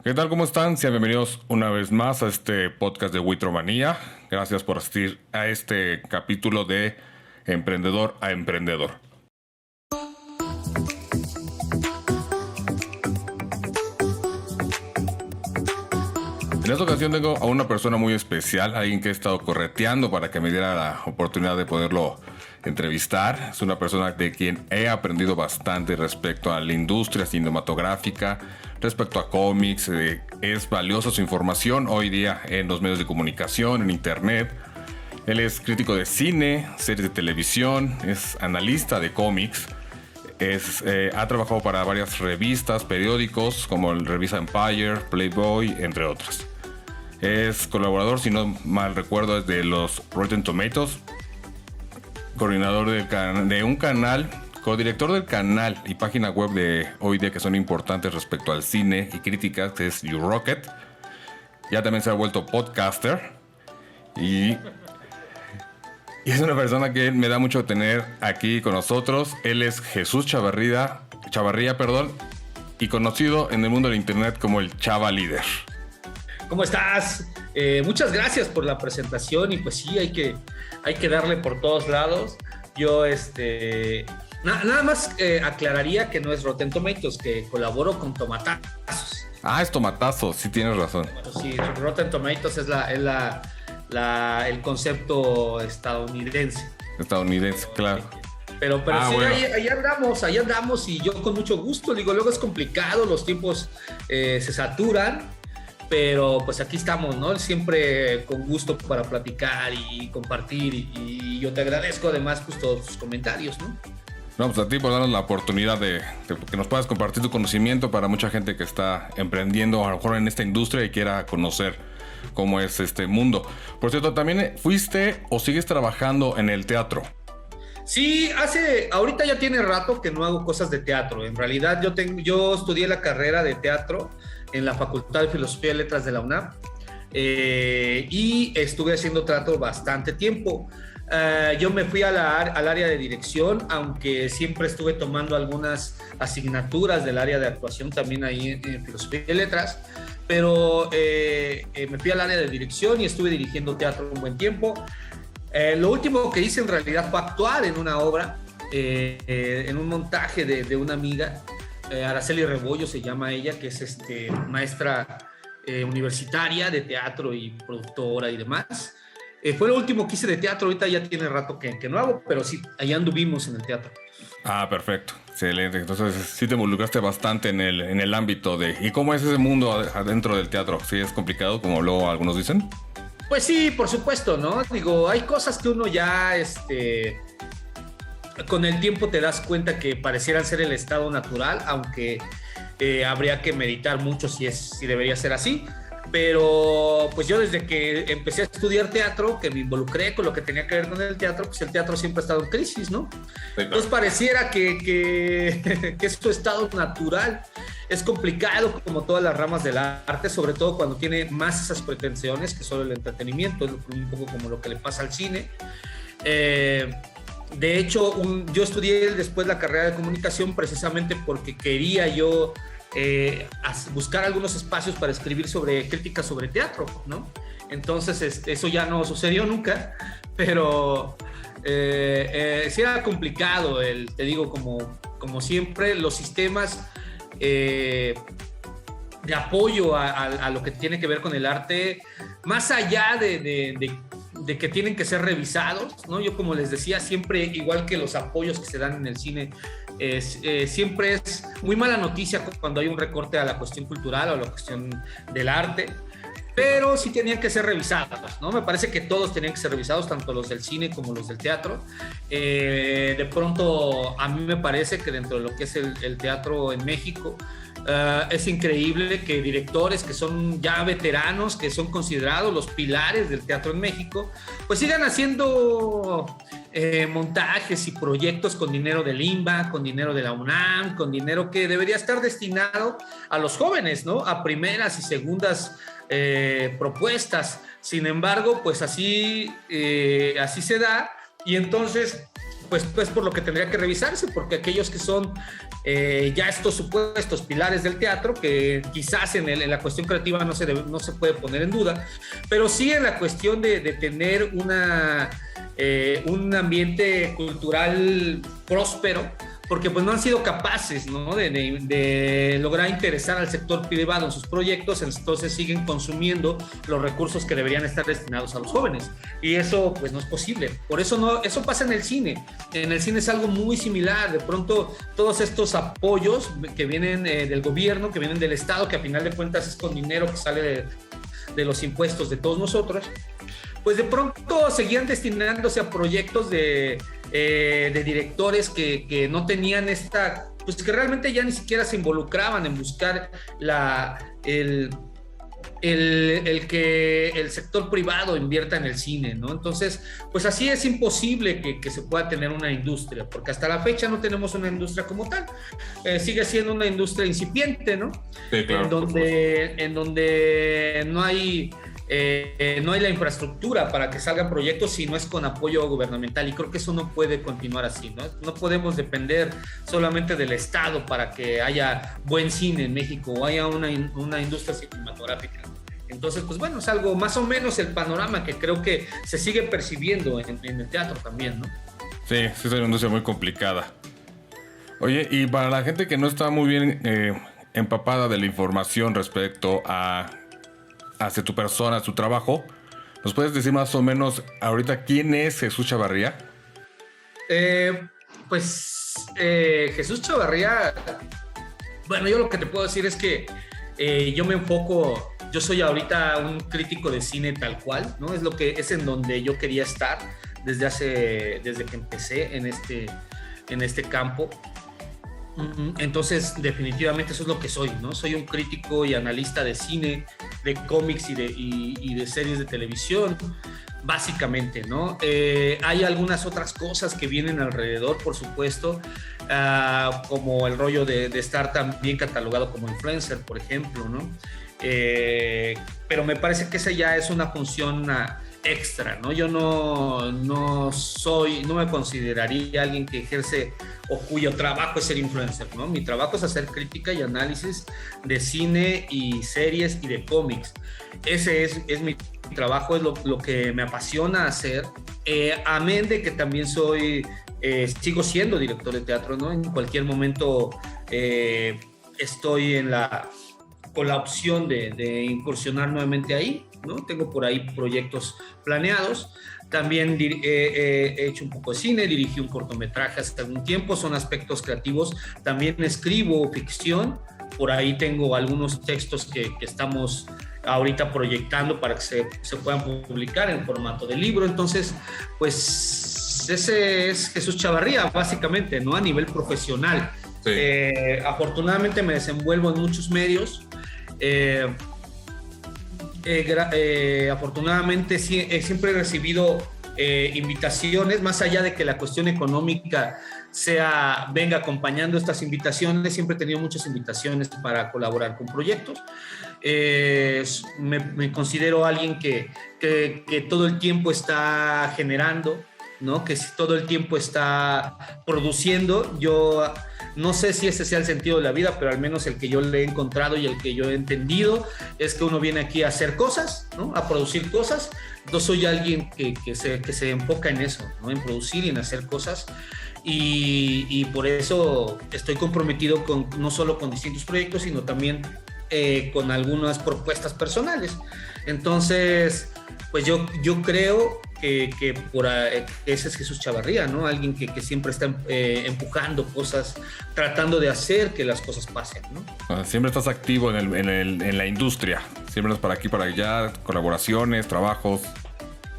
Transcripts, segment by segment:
¿Qué tal? ¿Cómo están? Sean bienvenidos una vez más a este podcast de Witromanía. Gracias por asistir a este capítulo de Emprendedor a Emprendedor. En esta ocasión tengo a una persona muy especial, alguien que he estado correteando para que me diera la oportunidad de poderlo entrevistar. Es una persona de quien he aprendido bastante respecto a la industria cinematográfica, respecto a cómics. Es valiosa su información hoy día en los medios de comunicación, en internet. Él es crítico de cine, series de televisión, es analista de cómics. Ha trabajado para varias revistas, periódicos como el Revista Empire, Playboy, entre otras. Es colaborador, si no mal recuerdo, es de los Rotten Tomatoes, coordinador de un canal, codirector del canal y página web de hoy día que son importantes respecto al cine y críticas, que es YouRocket. Ya también se ha vuelto podcaster y es una persona que me da mucho tener aquí con nosotros. Él es Jesús Chavarría, y conocido en el mundo del internet como el Chava Líder. ¿Cómo estás? Muchas gracias por la presentación y pues sí, hay que darle por todos lados. Yo nada más aclararía que no es Rotten Tomatoes, que colaboro con Tomatazos. Ah, es Tomatazos, sí tienes razón. Bueno, sí, Rotten Tomatoes es el concepto estadounidense. Estadounidense, claro. Pero sí, bueno. ahí andamos y yo con mucho gusto. Digo, luego es complicado, los tiempos se saturan. Pero pues aquí estamos, ¿no? Siempre con gusto para platicar y compartir y yo te agradezco además pues todos tus comentarios, ¿no? No, pues a ti por darnos la oportunidad de que nos puedas compartir tu conocimiento para mucha gente que está emprendiendo a lo mejor en esta industria y quiera conocer cómo es este mundo. Por cierto, ¿también fuiste o sigues trabajando en el teatro? Sí, ahorita ya tiene rato que no hago cosas de teatro. En realidad yo estudié la carrera de teatro en la Facultad de Filosofía y Letras de la UNAM y estuve haciendo teatro bastante tiempo. Yo me fui al área de dirección, aunque siempre estuve tomando algunas asignaturas del área de actuación también ahí en Filosofía y Letras, pero me fui al área de dirección y estuve dirigiendo teatro un buen tiempo. Lo último que hice en realidad fue actuar en una obra, en un montaje de una amiga, Araceli Rebollo se llama ella, que es maestra universitaria de teatro y productora y demás. Fue lo último que hice de teatro, ahorita ya tiene rato que no hago, pero sí, allá anduvimos en el teatro. Ah, perfecto, excelente. Entonces sí te involucraste bastante en el ámbito de... ¿Y cómo es ese mundo adentro del teatro? ¿Sí es complicado, como luego algunos dicen? Pues sí, por supuesto, ¿no? Digo, hay cosas que uno ya, con el tiempo te das cuenta que parecieran ser el estado natural, aunque habría que meditar mucho si debería ser así. Pero pues yo desde que empecé a estudiar teatro, que me involucré con lo que tenía que ver con el teatro, pues el teatro siempre ha estado en crisis, ¿no? Sí, claro. Entonces pareciera que es su estado natural. Es complicado como todas las ramas del arte, sobre todo cuando tiene más esas pretensiones que solo el entretenimiento, es un poco como lo que le pasa al cine. De hecho, yo estudié después la carrera de comunicación precisamente porque quería yo buscar algunos espacios para escribir críticas sobre teatro, ¿no? Entonces, eso ya no sucedió nunca, pero sí era complicado, te digo, como siempre, los sistemas de apoyo a lo que tiene que ver con el arte, más allá de que tienen que ser revisados, ¿no? Yo, como les decía, siempre, igual que los apoyos que se dan en el cine, siempre es muy mala noticia cuando hay un recorte a la cuestión cultural o a la cuestión del arte, pero sí tenían que ser revisados, ¿no? Me parece que todos tenían que ser revisados, tanto los del cine como los del teatro. De pronto, a mí me parece que dentro de lo que es el teatro en México, es increíble que directores que son ya veteranos, que son considerados los pilares del teatro en México, pues sigan haciendo montajes y proyectos con dinero del INBA, con dinero de la UNAM, con dinero que debería estar destinado a los jóvenes, ¿no? A primeras y segundas propuestas. Sin embargo, pues así se da, y entonces pues por lo que tendría que revisarse, porque aquellos que son ya estos supuestos pilares del teatro, que quizás en la cuestión creativa no se puede poner en duda, pero sí en la cuestión de tener un ambiente cultural próspero, porque pues no han sido capaces, ¿no?, de lograr interesar al sector privado en sus proyectos, entonces siguen consumiendo los recursos que deberían estar destinados a los jóvenes, y eso pues no es posible. Por eso eso pasa en el cine. En el cine es algo muy similar. De pronto todos estos apoyos que vienen del gobierno, que vienen del Estado, que a final de cuentas es con dinero que sale de los impuestos de todos nosotros, pues de pronto seguían destinándose a proyectos de directores que no tenían pues que realmente ya ni siquiera se involucraban en buscar el que el sector privado invierta en el cine, ¿no? Entonces, pues así es imposible que se pueda tener una industria, porque hasta la fecha no tenemos una industria como tal. Sigue siendo una industria incipiente, ¿no? Sí, claro, en donde no hay la infraestructura para que salgan proyectos si no es con apoyo gubernamental, y creo que eso no puede continuar así, ¿no? No podemos depender solamente del Estado para que haya buen cine en México o haya una industria cinematográfica. Entonces, pues bueno, es algo más o menos el panorama que creo que se sigue percibiendo en el teatro también, ¿no? Sí, es una industria muy complicada. Oye, y para la gente que no está muy bien empapada de la información respecto hacia tu persona, tu trabajo, ¿nos puedes decir más o menos ahorita quién es Jesús Chavarría? Jesús Chavarría, bueno, yo lo que te puedo decir es que yo soy ahorita un crítico de cine tal cual, ¿no? Es en donde yo quería estar desde que empecé en este campo. Entonces, definitivamente eso es lo que soy, ¿no? Soy un crítico y analista de cine, de cómics y de series de televisión, básicamente, ¿no? Hay algunas otras cosas que vienen alrededor, por supuesto, como el rollo de estar también catalogado como influencer, por ejemplo, ¿no? Pero me parece que esa ya es una función extra, ¿no? Yo no me consideraría alguien que ejerce o cuyo trabajo es ser influencer, ¿no? Mi trabajo es hacer crítica y análisis de cine y series y de cómics. Ese es mi trabajo, es lo que me apasiona hacer, amén de que también sigo siendo director de teatro, ¿no? En cualquier momento estoy con la opción de incursionar nuevamente ahí, ¿no? Tengo por ahí proyectos planeados. También he hecho un poco de cine, dirigí un cortometraje hace algún tiempo, son aspectos creativos. También escribo ficción, por ahí tengo algunos textos que estamos ahorita proyectando para que se puedan publicar en formato de libro. Entonces, pues ese es Jesús Chavarría, básicamente, ¿no? A nivel profesional. Sí. Afortunadamente me desenvuelvo en muchos medios. Afortunadamente siempre he recibido invitaciones, más allá de que la cuestión económica venga acompañando estas invitaciones. Siempre he tenido muchas invitaciones para colaborar con proyectos. Me considero alguien que todo el tiempo está generando, ¿no? Que todo el tiempo está produciendo. Yo no sé si ese sea el sentido de la vida, pero al menos el que yo le he encontrado y el que yo he entendido es que uno viene aquí a hacer cosas, ¿no? A producir cosas. Yo soy alguien que se enfoca en eso, ¿no? En producir y en hacer cosas. Y por eso estoy comprometido no solo con distintos proyectos, sino también con algunas propuestas personales. Entonces, pues yo creo que ese es Jesús Chavarría, ¿no? Alguien que siempre está empujando cosas, tratando de hacer que las cosas pasen, ¿no? Siempre estás activo en la industria, siempre estás para aquí, para allá, colaboraciones, trabajos.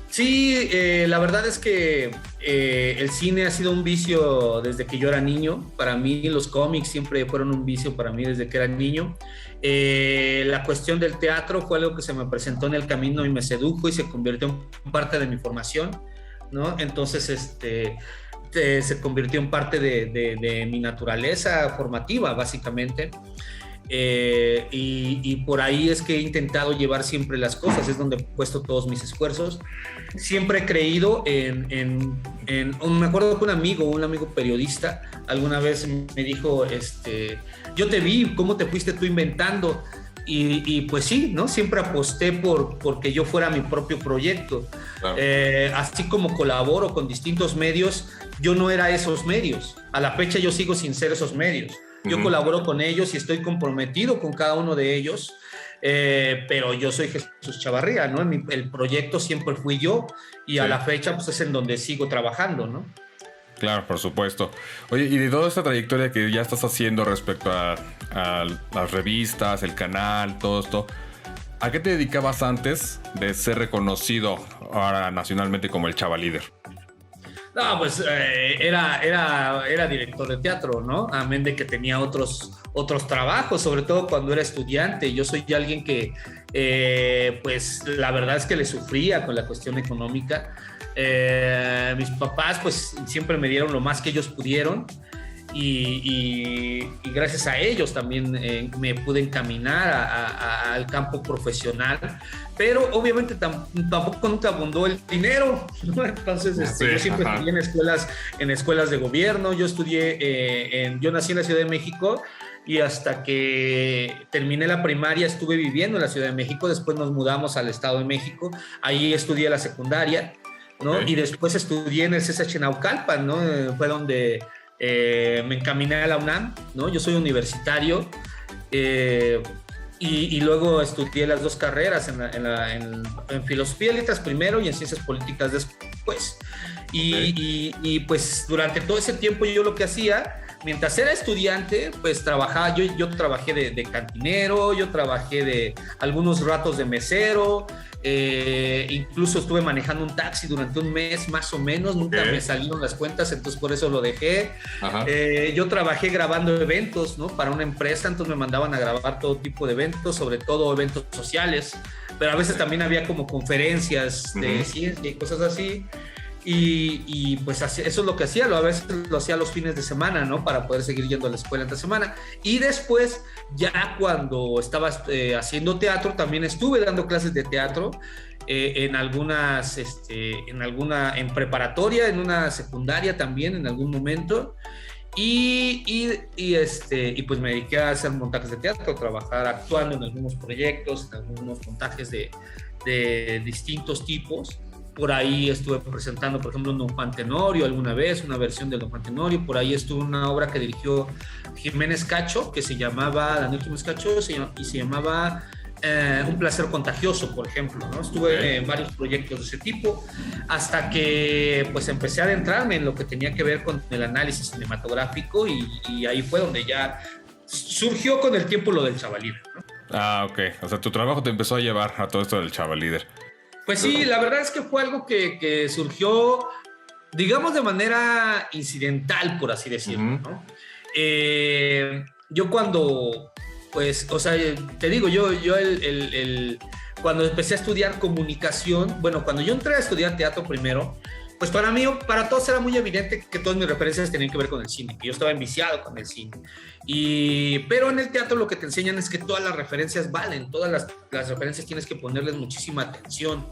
Sí, la verdad es que el cine ha sido un vicio desde que yo era niño. Para mí los cómics siempre fueron un vicio para mí desde que era niño. La cuestión del teatro fue algo que se me presentó en el camino y me sedujo y se convirtió en parte de mi formación, ¿no? Entonces se convirtió en parte de mi naturaleza formativa, básicamente. y por ahí es que he intentado llevar siempre las cosas, es donde he puesto todos mis esfuerzos. Siempre he creído me acuerdo que un amigo periodista alguna vez me dijo, yo te vi, ¿cómo te fuiste tú inventando? Y pues sí, ¿no? Siempre aposté porque yo fuera mi propio proyecto. Claro. Así como colaboro con distintos medios, yo no era esos medios. A la fecha yo sigo sin ser esos medios. Yo colaboro con ellos y estoy comprometido con cada uno de ellos, pero yo soy Jesús Chavarría, ¿no? El proyecto siempre fui yo y a la fecha pues es en donde sigo trabajando, ¿no? Claro, por supuesto. Oye, y de toda esta trayectoria que ya estás haciendo respecto a las revistas, el canal, todo esto, ¿a qué te dedicabas antes de ser reconocido ahora nacionalmente como el Chava Líder? No, pues era director de teatro, ¿no? Amén de que tenía otros trabajos, sobre todo cuando era estudiante. Yo soy alguien que, pues, la verdad es que le sufría con la cuestión económica. Mis papás, pues, siempre me dieron lo más que ellos pudieron. Y gracias a ellos también me pude encaminar al campo profesional, pero obviamente tampoco nunca abundó el dinero, ¿no? Entonces yo siempre estudié en escuelas de gobierno. Yo estudié yo nací en la Ciudad de México y hasta que terminé la primaria estuve viviendo en la Ciudad de México. Después nos mudamos al Estado de México, ahí estudié la secundaria, ¿no? Y después estudié en el CCH Naucalpan, ¿no? Fue donde me encaminé a la UNAM, ¿no? Yo soy universitario y luego estudié las dos carreras en filosofía y letras primero y en ciencias políticas después. Y pues durante todo ese tiempo yo lo que hacía, mientras era estudiante, pues trabajaba, yo trabajé de cantinero, yo trabajé de algunos ratos de mesero, incluso estuve manejando un taxi durante un mes más o menos, nunca me salieron las cuentas, entonces por eso lo dejé. Yo trabajé grabando eventos, ¿no? Para una empresa, entonces me mandaban a grabar todo tipo de eventos, sobre todo eventos sociales, pero a veces también había como conferencias de ciencia y cosas así. Y pues así, eso es lo que hacía, a veces lo hacía los fines de semana, ¿no? Para poder seguir yendo a la escuela entre semana. Y después, ya cuando estaba haciendo teatro, también estuve dando clases de teatro en preparatoria, en una secundaria también en algún momento. Y pues me dediqué a hacer montajes de teatro, trabajar actuando en algunos proyectos, en algunos montajes de distintos tipos. Por ahí estuve presentando, por ejemplo, un Don Juan Tenorio alguna vez, una versión de Don Juan Tenorio. Por ahí estuvo una obra que dirigió Jiménez Cacho, que se llamaba, Daniel Jiménez Cacho, y se llamaba Un placer contagioso, por ejemplo, ¿no? Estuve en varios proyectos de ese tipo, hasta que pues empecé a adentrarme en lo que tenía que ver con el análisis cinematográfico y ahí fue donde ya surgió con el tiempo lo del Chava Líder, ¿no? Ah, ok. O sea, tu trabajo te empezó a llevar a todo esto del Chava Líder. Pues sí, la verdad es que fue algo que surgió, digamos, de manera incidental, por así decirlo, ¿no? Yo cuando, pues, o sea, te digo, cuando empecé a estudiar comunicación, bueno, cuando yo entré a estudiar teatro primero, pues para todos era muy evidente que todas mis referencias tenían que ver con el cine, que yo estaba enviciado con el cine. Pero en el teatro lo que te enseñan es que todas las referencias valen, todas las referencias tienes que ponerles muchísima atención.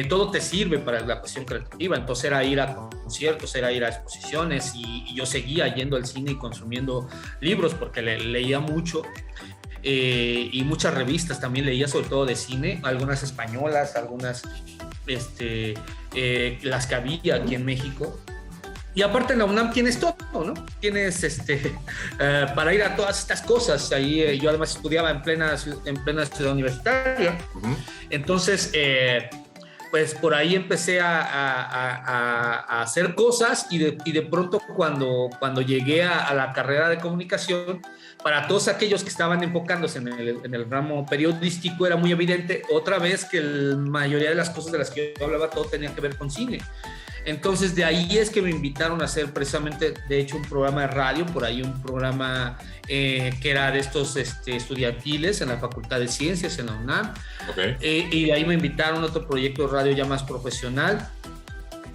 Todo te sirve para la cuestión creativa. Entonces era ir a conciertos, era ir a exposiciones y yo seguía yendo al cine y consumiendo libros porque leía mucho. Y muchas revistas también leía, sobre todo de cine, algunas españolas, algunas las que había aquí en México. Y aparte en la UNAM tienes todo, ¿no? Tienes para ir a todas estas cosas. Ahí yo además estudiaba en plena ciudad universitaria. Entonces, pues por ahí empecé a hacer cosas y de pronto cuando llegué a la carrera de comunicación, para todos aquellos que estaban enfocándose en el ramo periodístico era muy evidente otra vez que la mayoría de las cosas de las que yo hablaba todo tenía que ver con cine. Entonces de ahí es que me invitaron a hacer precisamente, de hecho, un programa de radio, por ahí un programa que era de estos estudiantiles en la Facultad de Ciencias en la UNAM. Y de ahí me invitaron a otro proyecto de radio ya más profesional.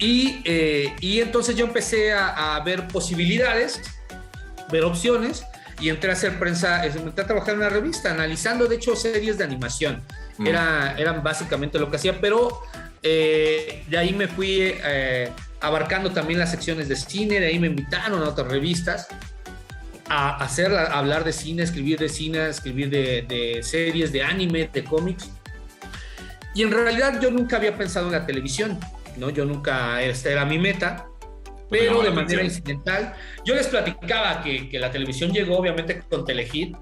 Y entonces yo empecé a ver posibilidades, ver opciones. y entré a hacer prensa, entré a trabajar en una revista, analizando de hecho series de animación. Eran básicamente lo que hacía, pero de ahí me fui abarcando también las secciones de cine, de ahí me invitaron a otras revistas a hablar de cine, escribir de series, de anime, de cómics. Y en realidad yo nunca había pensado en la televisión, ¿no? Yo nunca, esta era mi meta, pero de manera incidental. Yo les platicaba que la televisión llegó obviamente con Telehit.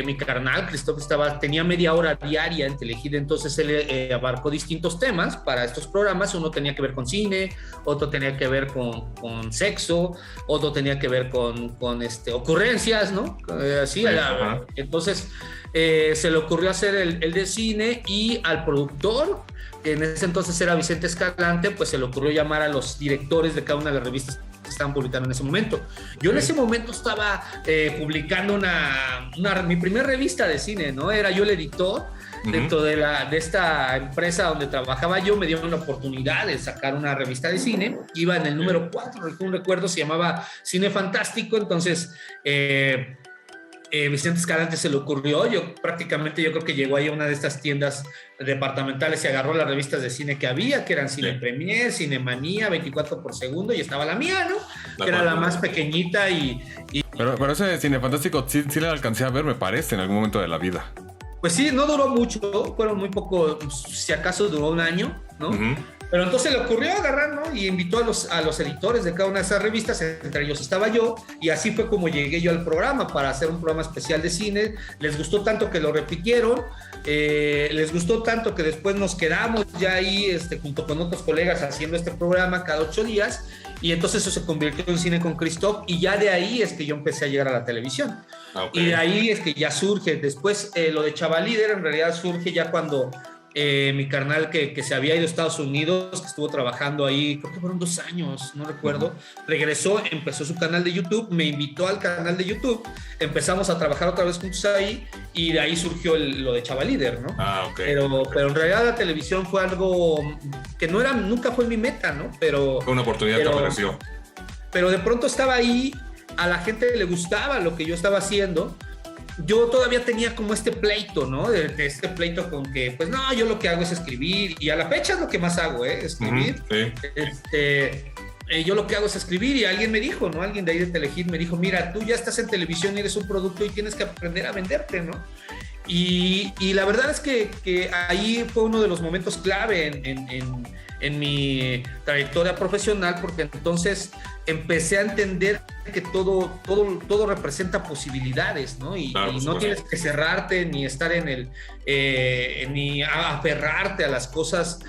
Mi carnal, Christoph, tenía media hora diaria en Telehit, entonces él abarcó distintos temas para estos programas. Uno tenía que ver con cine, otro tenía que ver con sexo, otro tenía que ver con ocurrencias, ¿no? Así, entonces se le ocurrió hacer el de cine, y al productor, que en ese entonces era Vicente Escalante, pues se le ocurrió llamar a los directores de cada una de las revistas que estaban publicando en ese momento. Yo en ese momento estaba publicando mi primera revista de cine, ¿no? Era yo el editor. Dentro de esta empresa donde trabajaba yo, me dieron la oportunidad de sacar una revista de cine. Iba en el número 4, un recuerdo, se llamaba Cine Fantástico. Entonces Vicente Escalante se le ocurrió, yo creo que llegó ahí a una de estas tiendas departamentales y agarró las revistas de cine que había, que eran Cine Premier, Cinemanía, 24 por segundo, y estaba la mía, ¿no? Que era la más pequeñita Pero ese Cine Fantástico sí le alcancé a ver, me parece, en algún momento de la vida. Pues sí, no duró mucho, fueron muy poco, si acaso duró un año, ¿no? Pero entonces le ocurrió agarrar, ¿no? Y invitó a los editores de cada una de esas revistas, entre ellos estaba yo, y así fue como llegué yo al programa, para hacer un programa especial de cine. Les gustó tanto que lo repitieron, les gustó tanto que después nos quedamos ya ahí junto con otros colegas haciendo este programa cada 8 días, y entonces eso se convirtió en Cine con Christoph, y ya de ahí es que yo empecé a llegar a la televisión. Y de ahí es que ya surge, después lo de Chavalíder en realidad surge ya cuando mi carnal que se había ido a Estados Unidos, que estuvo trabajando ahí, creo que fueron 2 años, no recuerdo, regresó, empezó su canal de YouTube, me invitó al canal de YouTube, empezamos a trabajar otra vez juntos ahí, y de ahí surgió lo de Chavalíder, ¿no? Pero en realidad la televisión fue algo que nunca fue mi meta, ¿no? Fue una oportunidad que apareció. Pero de pronto estaba ahí, a la gente le gustaba lo que yo estaba haciendo. Yo todavía tenía como este pleito, ¿no? De este pleito con que, pues no, yo lo que hago es escribir, y a la fecha es lo que más hago, escribir. Yo lo que hago es escribir, y alguien me dijo, ¿no? Alguien de ahí de Telehit me dijo, mira, tú ya estás en televisión y eres un producto y tienes que aprender a venderte, ¿no? Y la verdad es que ahí fue uno de los momentos clave en mi trayectoria profesional, porque entonces empecé a entender que todo representa posibilidades, ¿no? Y no tienes que cerrarte ni estar ni aferrarte a las cosas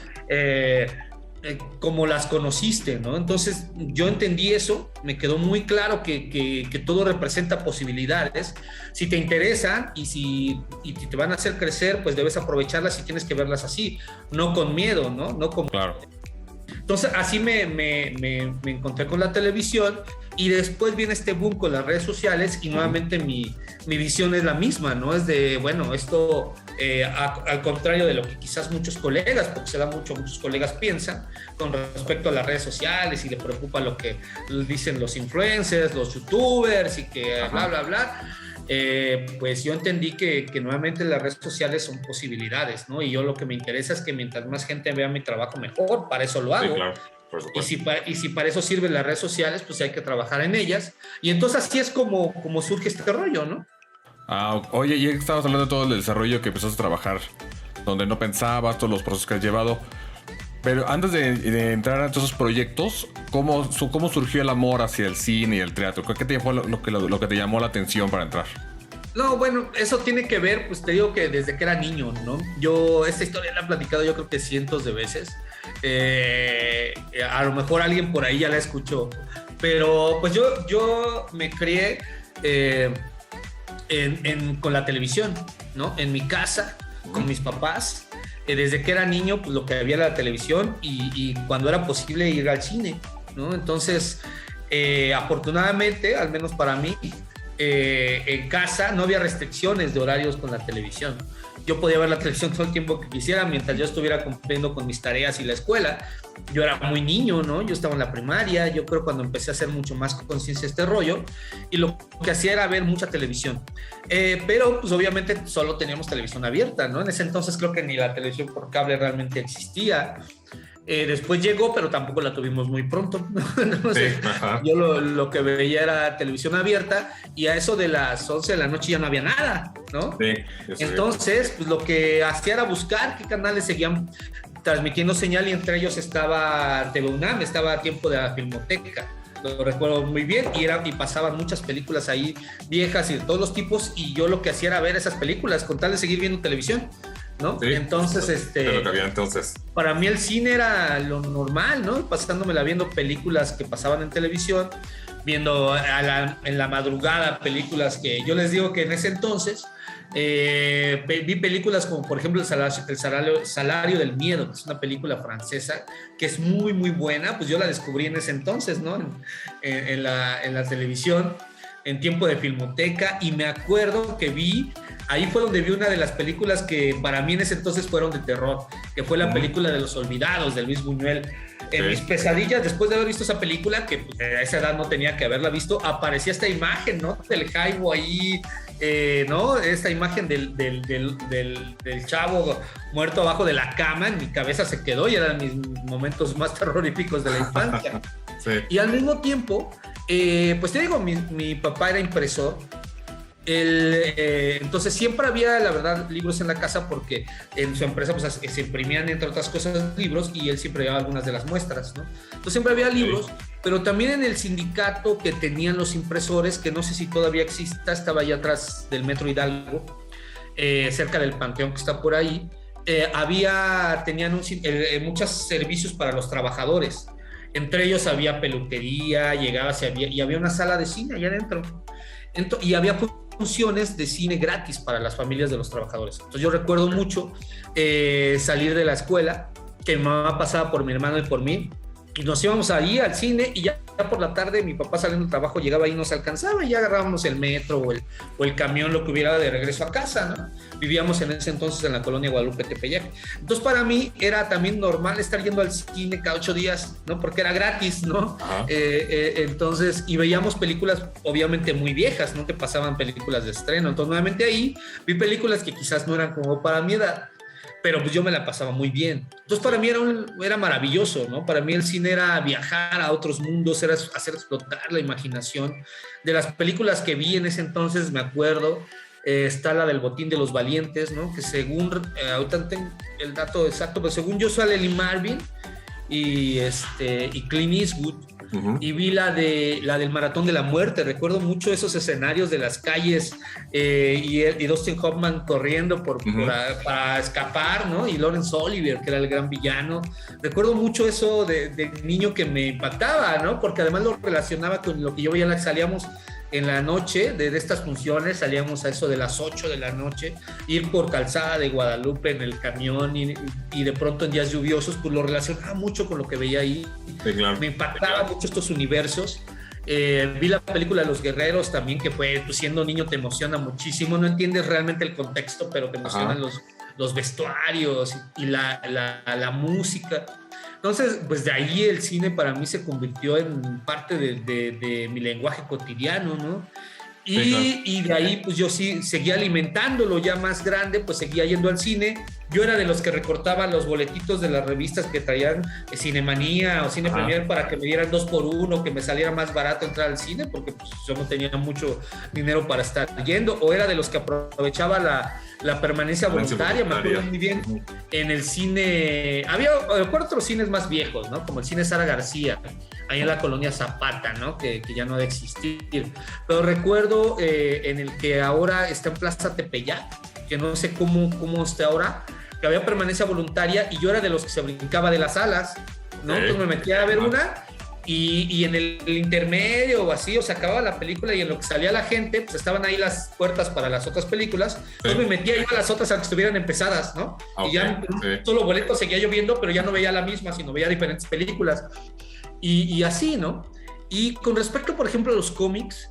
como las conociste, ¿no? Entonces yo entendí eso, me quedó muy claro que todo representa posibilidades. Si te interesan y te van a hacer crecer, pues debes aprovecharlas y tienes que verlas así, no con miedo, ¿no? No como... Claro. Entonces así me encontré con la televisión, y después viene este boom con las redes sociales, y nuevamente mi visión es la misma, ¿no? Es de, bueno, esto al contrario de lo que quizás muchos colegas, porque se da muchos colegas piensan con respecto a las redes sociales, y le preocupa lo que dicen los influencers, los youtubers, y que bla, bla, bla. Pues yo entendí que nuevamente las redes sociales son posibilidades, ¿no? Y yo lo que me interesa es que mientras más gente vea mi trabajo, mejor. Para eso lo hago. Sí, claro, por supuesto. Y si para eso sirven las redes sociales, pues hay que trabajar en ellas. Y entonces así es como surge este rollo, ¿no? Oye, ya estabas hablando de todo el desarrollo que empezaste a trabajar, donde no pensabas, todos los procesos que has llevado. Pero antes de entrar a todos esos proyectos, ¿cómo surgió el amor hacia el cine y el teatro? ¿Qué fue lo que te llamó la atención para entrar? No, bueno, eso tiene que ver, pues te digo que desde que era niño, ¿no? Esta historia la he platicado yo creo que cientos de veces. A lo mejor alguien por ahí ya la escuchó. Pero pues yo me crié con la televisión, ¿no? En mi casa, con mis papás. Desde que era niño, pues lo que había era la televisión, y cuando era posible ir al cine, ¿no? Entonces, afortunadamente, al menos para mí, en casa no había restricciones de horarios con la televisión. yo podía ver la televisión todo el tiempo que quisiera mientras yo estuviera cumpliendo con mis tareas y la escuela. Yo era muy niño, ¿no? Yo estaba en la primaria, yo creo cuando empecé a hacer mucho más conciencia de este rollo, y lo que hacía era ver mucha televisión. Pero pues obviamente solo teníamos televisión abierta, ¿no? En ese entonces creo que ni la televisión por cable realmente existía. Después llegó, pero tampoco la tuvimos muy pronto. Entonces, sí, yo lo que veía era televisión abierta, y a eso de las 11 de la noche ya no había nada, ¿no? Sí, entonces, pues, lo que hacía era buscar qué canales seguían transmitiendo señal, y entre ellos estaba TV UNAM, estaba Tiempo de la Filmoteca. Lo recuerdo muy bien, y pasaban muchas películas ahí viejas y de todos los tipos, y yo lo que hacía era ver esas películas con tal de seguir viendo televisión, ¿no? Sí, entonces, de lo que había entonces. Para mí el cine era lo normal, ¿no? Pasándomela viendo películas que pasaban en televisión, viendo en la madrugada películas que yo les digo que en ese entonces vi películas como por ejemplo el Salario del Miedo, que es una película francesa que es muy muy buena, pues yo la descubrí en ese entonces, ¿no? En la televisión, en Tiempo de Filmoteca, y me acuerdo que ahí fue donde vi una de las películas que para mí en ese entonces fueron de terror, que fue la película de Los Olvidados, de Luis Buñuel. En mis pesadillas, después de haber visto esa película, que pues, a esa edad no tenía que haberla visto, aparecía esta imagen, ¿no? Del Jaibo ahí, ¿no? Esta imagen del chavo muerto abajo de la cama, en mi cabeza se quedó, y eran mis momentos más terroríficos de la infancia. Sí. Y al mismo tiempo, pues te digo, mi papá era impresor. Entonces siempre había, la verdad, libros en la casa, porque en su empresa pues, se imprimían, entre otras cosas, libros, y él siempre llevaba algunas de las muestras, ¿no? Entonces siempre había libros, pero también en el sindicato que tenían los impresores, que no sé si todavía exista, estaba allá atrás del Metro Hidalgo, cerca del Panteón que está por ahí, tenían muchos servicios para los trabajadores. Entre ellos había peluquería, y había una sala de cine allá adentro. Y había funciones de cine gratis para las familias de los trabajadores. Entonces yo recuerdo mucho salir de la escuela, que mi mamá pasaba por mi hermano y por mí, y nos íbamos ahí al cine, y ya por la tarde mi papá saliendo del trabajo llegaba y nos alcanzaba, y ya agarrábamos el metro o el camión, lo que hubiera, de regreso a casa, ¿no? Vivíamos en ese entonces en la colonia Guadalupe Tepeyac. Entonces para mí era también normal estar yendo al cine cada 8 días, ¿no? Porque era gratis, ¿no? Entonces, y veíamos películas obviamente muy viejas, ¿no? Que pasaban películas de estreno. Entonces nuevamente ahí vi películas que quizás no eran como para mi edad, pero pues yo me la pasaba muy bien. Entonces para mí era maravilloso, ¿no? Para mí el cine era viajar a otros mundos, era hacer explotar la imaginación. De las películas que vi en ese entonces, me acuerdo, está la del Botín de los Valientes, ¿no? Que según, ahorita no tengo el dato exacto, pero según yo sale Lee Marvin y Clint Eastwood. Y vi la del Maratón de la Muerte. Recuerdo mucho esos escenarios de las calles, y Dustin Hoffman corriendo para escapar, ¿no? Y Laurence Olivier, que era el gran villano. Recuerdo mucho eso de niño, que me impactaba, ¿no? Porque además lo relacionaba con lo que yo veía. Salíamos en la noche de estas funciones, salíamos a eso de las 8 de la noche, ir por Calzada de Guadalupe en el camión, y de pronto en días lluviosos, pues lo relacionaba mucho con lo que veía ahí. Sí, claro. Me impactaba mucho estos universos. Vi la película Los Guerreros también, que fue, pues, siendo niño te emociona muchísimo, no entiendes realmente el contexto, pero te emocionan los vestuarios y la música. Entonces, pues de ahí el cine para mí se convirtió en parte de mi lenguaje cotidiano, ¿no? Y de ahí, pues yo sí seguía alimentándolo. Ya más grande, pues seguía yendo al cine. Yo era de los que recortaba los boletitos de las revistas que traían Cinemanía o Cine Premier, para que me dieran 2 por 1, que me saliera más barato entrar al cine, porque pues, yo no tenía mucho dinero para estar yendo. O era de los que aprovechaba la permanencia voluntaria. Me acuerdo muy bien, en el cine había otros cines más viejos, ¿no? Como el cine Sara García, ahí en la colonia Zapata, ¿no? Que ya no ha de existir. Pero recuerdo en el que ahora está en Plaza Tepeyac, que no sé cómo está ahora, que había permanencia voluntaria, y yo era de los que se brincaba de las salas, ¿no? Entonces me metía a ver una, y en el intermedio o así, o se acababa la película, y en lo que salía la gente, pues estaban ahí las puertas para las otras películas. Entonces me metía yo a las otras, aunque estuvieran empezadas, ¿no? Y ya solo boleto seguía yo viendo, pero ya no veía la misma, sino veía diferentes películas. Y así, ¿no? Y con respecto, por ejemplo, a los cómics,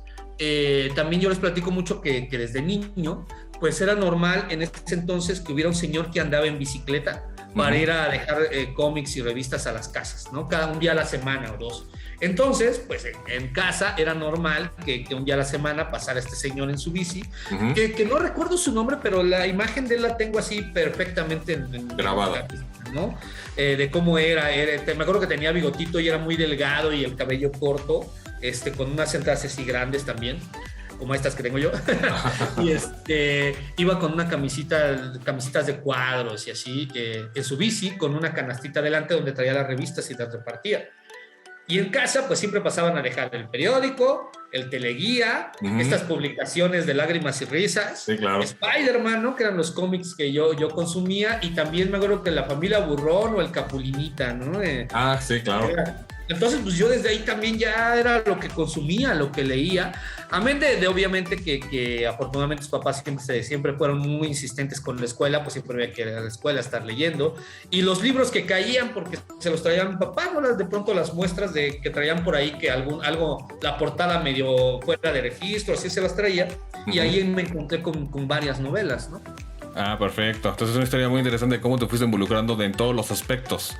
también yo les platico mucho que desde niño, pues era normal en ese entonces que hubiera un señor que andaba en bicicleta para ir a dejar cómics y revistas a las casas, ¿no? Cada un día a la semana o dos. Entonces, pues en casa era normal que un día a la semana pasara este señor en su bici, que no recuerdo su nombre, pero la imagen de él la tengo así perfectamente grabada, ¿no? De cómo era, me acuerdo que tenía bigotito y era muy delgado y el cabello corto, con unas entradas así grandes también, como estas que tengo yo, y iba con una camisetas de cuadros y así, en su bici, con una canastita delante donde traía las revistas y las repartía. Y en casa, pues siempre pasaban a dejar el periódico, el teleguía, estas publicaciones de Lágrimas y Risas, sí, claro. Spider-Man, ¿no? Que eran los cómics que yo consumía, y también me acuerdo que La Familia Burrón o El Capulinita, ¿no? Sí, claro. Entonces, pues yo desde ahí también ya era lo que consumía, lo que leía. Amén de obviamente que afortunadamente sus papás siempre fueron muy insistentes con la escuela, pues siempre había que ir a la escuela, estar leyendo. Y los libros que caían, porque se los traían mi papá, ¿no? De pronto las muestras que traían por ahí, que algo, la portada medio fuera de registro, así se las traía. Y ahí me encontré con varias novelas, ¿no? Perfecto. Entonces es una historia muy interesante de cómo te fuiste involucrando en todos los aspectos.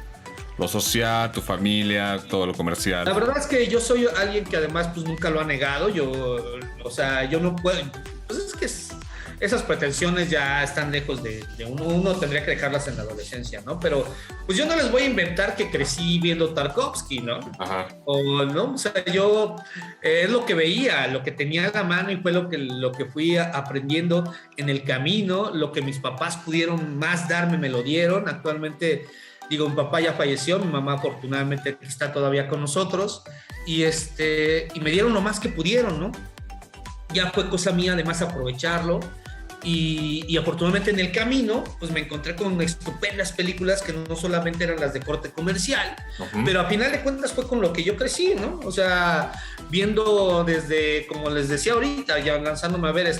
Lo social, tu familia, todo lo comercial. La verdad es que yo soy alguien que además pues nunca lo ha negado. Yo no puedo, pues es que esas pretensiones ya están lejos de uno tendría que dejarlas en la adolescencia, ¿no? Pero pues yo no les voy a inventar que crecí viendo Tarkovsky, ¿no? O sea, yo es lo que veía, lo que tenía a la mano, y fue lo que fui aprendiendo en el camino. Lo que mis papás pudieron más darme, me lo dieron. Actualmente, digo, mi papá ya falleció, mi mamá afortunadamente está todavía con nosotros, y me dieron lo más que pudieron, ¿no? Ya fue cosa mía además aprovecharlo, y afortunadamente en el camino pues me encontré con estupendas películas que no solamente eran las de corte comercial, pero a final de cuentas fue con lo que yo crecí, ¿no? O sea, viendo desde, como les decía ahorita, ya lanzándome a ver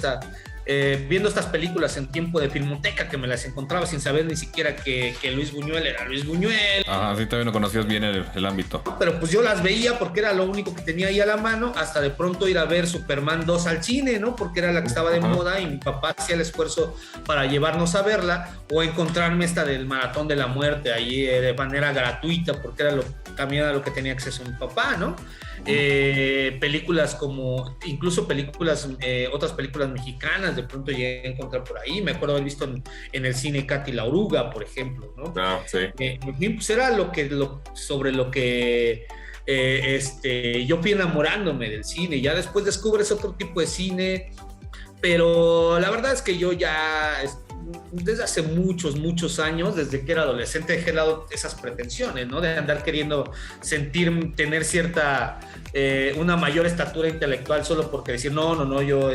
viendo estas películas en tiempo de Filmoteca, que me las encontraba sin saber ni siquiera que Luis Buñuel era Luis Buñuel. Sí, también no conocías bien el ámbito. Pero pues yo las veía porque era lo único que tenía ahí a la mano, hasta de pronto ir a ver Superman 2 al cine, ¿no? Porque era la que estaba de moda, y mi papá hacía el esfuerzo para llevarnos a verla, o encontrarme esta del Maratón de la Muerte ahí de manera gratuita, porque también era lo que tenía acceso mi papá, ¿no? Películas como, incluso otras películas mexicanas, de pronto llegué a encontrar por ahí. Me acuerdo haber visto en el cine Katy la Oruga, por ejemplo, ¿no? Sí. Pues era sobre lo que yo fui enamorándome del cine. Ya después descubres otro tipo de cine, pero la verdad es que yo ya desde hace muchos años, desde que era adolescente, dejé de lado esas pretensiones, ¿no? De andar queriendo tener cierta, una mayor estatura intelectual solo porque decir, no, yo,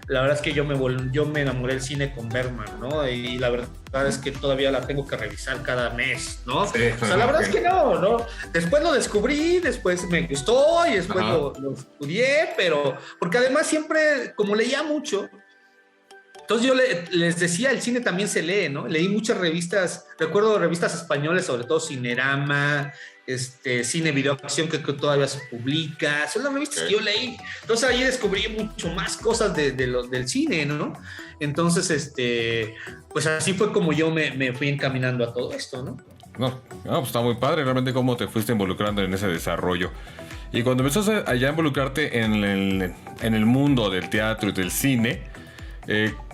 la verdad es que yo me enamoré del cine con Bergman, ¿no? Y la verdad es que todavía la tengo que revisar cada mes, ¿no? Sí, o sea, la verdad es que no. Después lo descubrí, después me gustó y después lo estudié, pero porque además siempre, como leía mucho, entonces yo les decía, el cine también se lee, ¿no? Leí muchas revistas, recuerdo revistas españoles, sobre todo Cinerama, Cine Video Acción, que todavía se publica. Son las revistas que yo leí. Entonces ahí descubrí mucho más cosas del cine, ¿no? Entonces, pues así fue como yo me fui encaminando a todo esto, ¿no? No, pues está muy padre realmente cómo te fuiste involucrando en ese desarrollo. Y cuando empezaste a ya involucrarte en el mundo del teatro y del cine,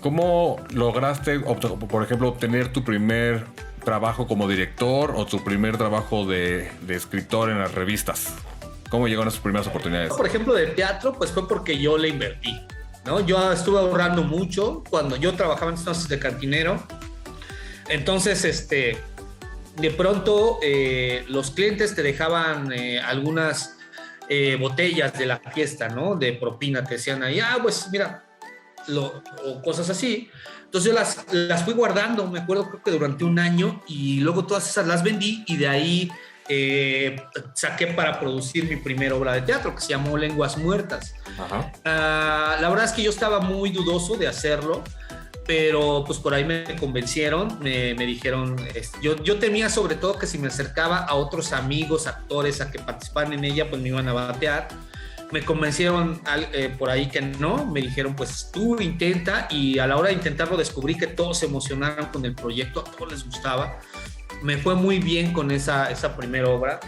¿cómo lograste, por ejemplo, obtener tu primer trabajo como director o tu primer trabajo de escritor en las revistas? ¿Cómo llegaron esas primeras oportunidades? Por ejemplo, de teatro, pues fue porque yo le invertí, ¿no? Yo estuve ahorrando mucho cuando yo trabajaba entonces de cantinero. Entonces, de pronto los clientes te dejaban algunas botellas de la fiesta, ¿no? De propina, te decían ahí, pues mira, o cosas así. Entonces yo las fui guardando, me acuerdo, creo que durante un año, y luego todas esas las vendí, y de ahí saqué para producir mi primera obra de teatro, que se llamó Lenguas Muertas. La verdad es que yo estaba muy dudoso de hacerlo, pero pues por ahí me convencieron, me dijeron, yo temía sobre todo que si me acercaba a otros amigos, actores, a que participaran en ella, pues me iban a batear. me convencieron por ahí que no, me dijeron pues tú intenta, y a la hora de intentarlo descubrí que todos se emocionaron con el proyecto, a todos les gustaba, me fue muy bien con esa primera obra.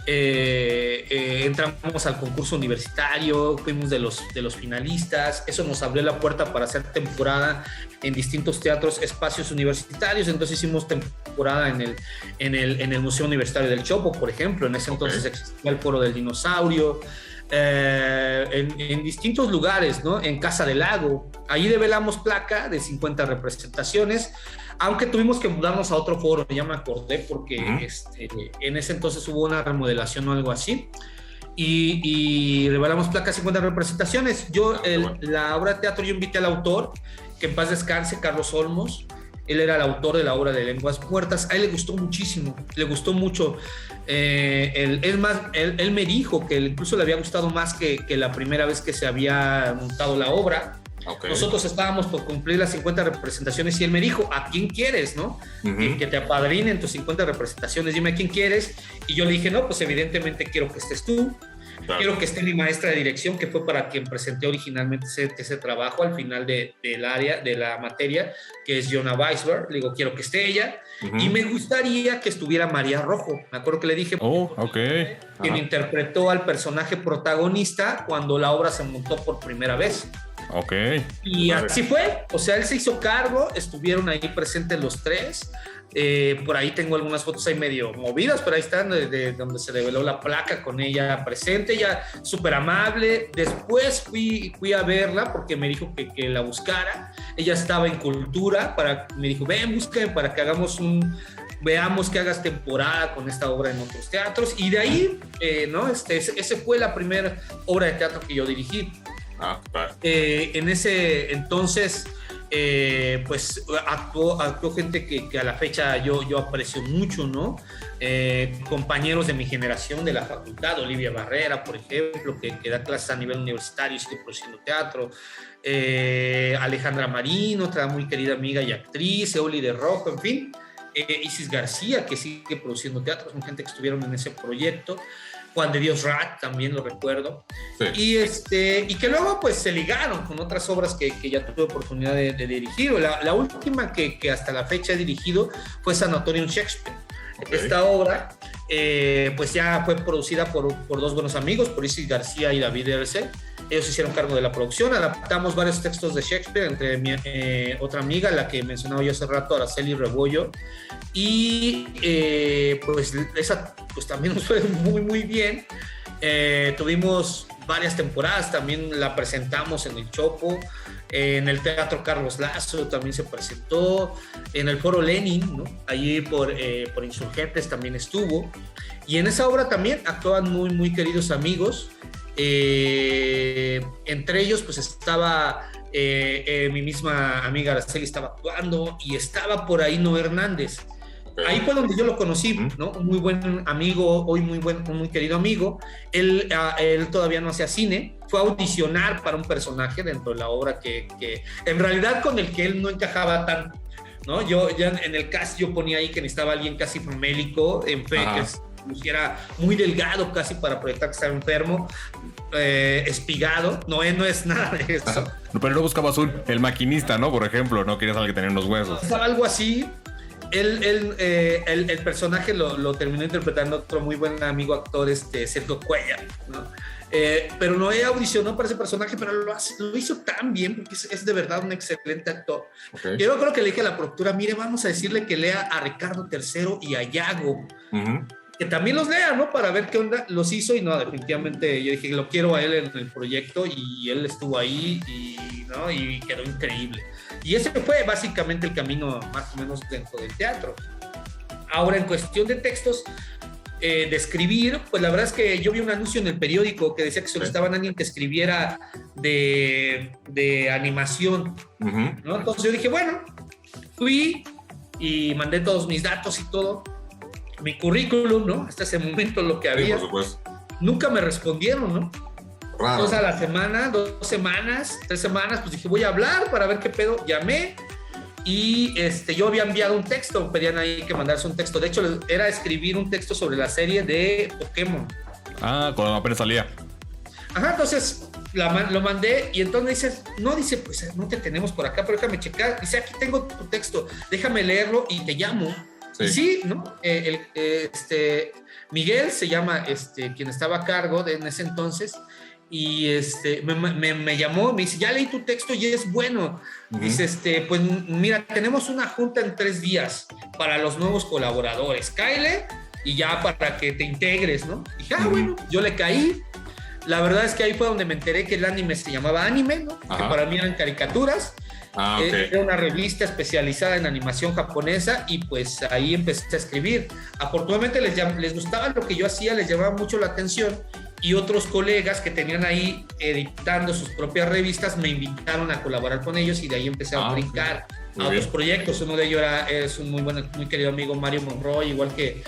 Entramos al concurso universitario, fuimos de los finalistas, eso nos abrió la puerta para hacer temporada en distintos teatros, espacios universitarios. Entonces hicimos temporada en el Museo Universitario del Chopo, por ejemplo. En ese entonces existía el Foro del Dinosaurio, en distintos lugares, ¿no? En Casa del Lago, ahí develamos placa de 50 representaciones, aunque tuvimos que mudarnos a otro foro, ya me acordé, porque en ese entonces hubo una remodelación o algo así, y revelamos placa 50 representaciones. La obra de teatro, yo invité al autor, que en paz descanse, Carlos Olmos. Él era el autor de la obra de Lenguas Muertas. A él le gustó muchísimo, le gustó mucho. Él me dijo que incluso le había gustado más que la primera vez que se había montado la obra. Okay. Nosotros estábamos por cumplir las 50 representaciones y él me dijo, ¿a quién quieres, no? Que te apadrinen tus 50 representaciones, dime a quién quieres. Y yo le dije, no, pues evidentemente quiero que estés tú. Claro. Quiero que esté mi maestra de dirección, que fue para quien presenté originalmente ese trabajo al final del área, de la materia, que es Jonah Weisberg. Le digo, quiero que esté ella. Y me gustaría que estuviera María Rojo. Me acuerdo que le dije, quien interpretó al personaje protagonista cuando la obra se montó por primera vez. Y así fue, o sea, él se hizo cargo, estuvieron ahí presentes los tres. Por ahí tengo algunas fotos ahí medio movidas, pero ahí están de donde se reveló la placa con ella presente, ella súper amable. Después fui a verla porque me dijo que la buscara. Ella estaba en Cultura, me dijo, ven, búscame para que veamos que hagas temporada con esta obra en otros teatros. Y de ahí, ese fue la primera obra de teatro que yo dirigí. En ese entonces, pues actuó gente que a la fecha yo aprecio mucho, ¿no? Compañeros de mi generación de la facultad, Olivia Barrera, por ejemplo, que da clases a nivel universitario y sigue produciendo teatro. Alejandra Marín, otra muy querida amiga y actriz, Eoli de Rojo, en fin. Isis García, que sigue produciendo teatro, son gente que estuvieron en ese proyecto. Juan de Dios Rat, también lo recuerdo. Sí. Y que luego pues se ligaron con otras obras que ya tuve oportunidad de dirigir. La última que hasta la fecha he dirigido fue Sanatorium Shakespeare. Esta obra pues ya fue producida por dos buenos amigos, por Isis García y David Erce. Ellos se hicieron cargo de la producción. Adaptamos varios textos de Shakespeare, entre mi otra amiga, la que mencionaba yo hace rato, Araceli Rebollo. Y pues esa pues también nos fue muy, muy bien. Tuvimos varias temporadas, también la presentamos en el Chopo, en el Teatro Carlos Lazo también se presentó, en el Foro Lenin, ¿no? Allí por Insurgentes también estuvo. Y en esa obra también actúan muy, muy queridos amigos. Entre ellos pues estaba mi misma amiga Araceli, estaba actuando, y estaba por ahí Noé Hernández. Ahí fue donde yo lo conocí, ¿no? Un muy buen amigo, hoy un muy querido amigo. Él todavía no hacía cine, fue a audicionar para un personaje dentro de la obra que en realidad con el que él no encajaba tanto, ¿no? Yo ya en el cast yo ponía ahí que necesitaba alguien casi famélico, que era muy delgado casi para proyectar que estaba enfermo, espigado. No es nada de eso. Pero no buscabas el maquinista, ¿no? Por ejemplo, no querías alguien que tenía unos huesos. Estaba algo así. El personaje lo terminó interpretando otro muy buen amigo actor, Sergio Cuellar, ¿no? Pero Noé audicionó para ese personaje, pero lo hizo tan bien, porque es de verdad un excelente actor. Yo creo que le dije a la productora, mire, vamos a decirle que lea a Ricardo III y a Yago, que también los lea, ¿no? Para ver qué onda. Los hizo y no, definitivamente yo dije, lo quiero a él en el proyecto, y él estuvo ahí y quedó increíble. Y ese fue básicamente el camino más o menos dentro del teatro. Ahora, en cuestión de textos, de escribir, pues la verdad es que yo vi un anuncio en el periódico que decía que solicitaban a alguien que escribiera de animación, ¿no? Entonces yo dije, bueno, fui y mandé todos mis datos y todo, mi currículum, ¿no? Hasta ese momento lo que había. Sí, por supuesto. Nunca me respondieron, ¿no? Raro. Entonces a la semana, 2 semanas, 3 semanas, pues dije, voy a hablar para ver qué pedo. Llamé y yo había enviado un texto, pedían ahí que mandarse un texto. De hecho, era escribir un texto sobre la serie de Pokémon. Cuando apenas salía. Ajá, entonces lo mandé y entonces dice, pues no te tenemos por acá, pero déjame checar. Dice, aquí tengo tu texto, déjame leerlo y te llamo. Sí. Y sí, ¿no? Miguel se llama quien estaba a cargo en ese entonces y me llamó, me dice, ya leí tu texto y es bueno. Dice, pues mira, tenemos una junta en 3 días para los nuevos colaboradores. Cáele y ya para que te integres, ¿no? Y dije, bueno, yo le caí. La verdad es que ahí fue donde me enteré que el anime se llamaba Anime, ¿no? Que para mí eran caricaturas. Okay. Era una revista especializada en animación japonesa y pues ahí empecé a escribir. Afortunadamente les gustaba lo que yo hacía, les llamaba mucho la atención y otros colegas que tenían ahí editando sus propias revistas me invitaron a colaborar con ellos y de ahí empecé a brincar a otros proyectos. Uno de ellos es un muy querido amigo, Mario Monroy, igual que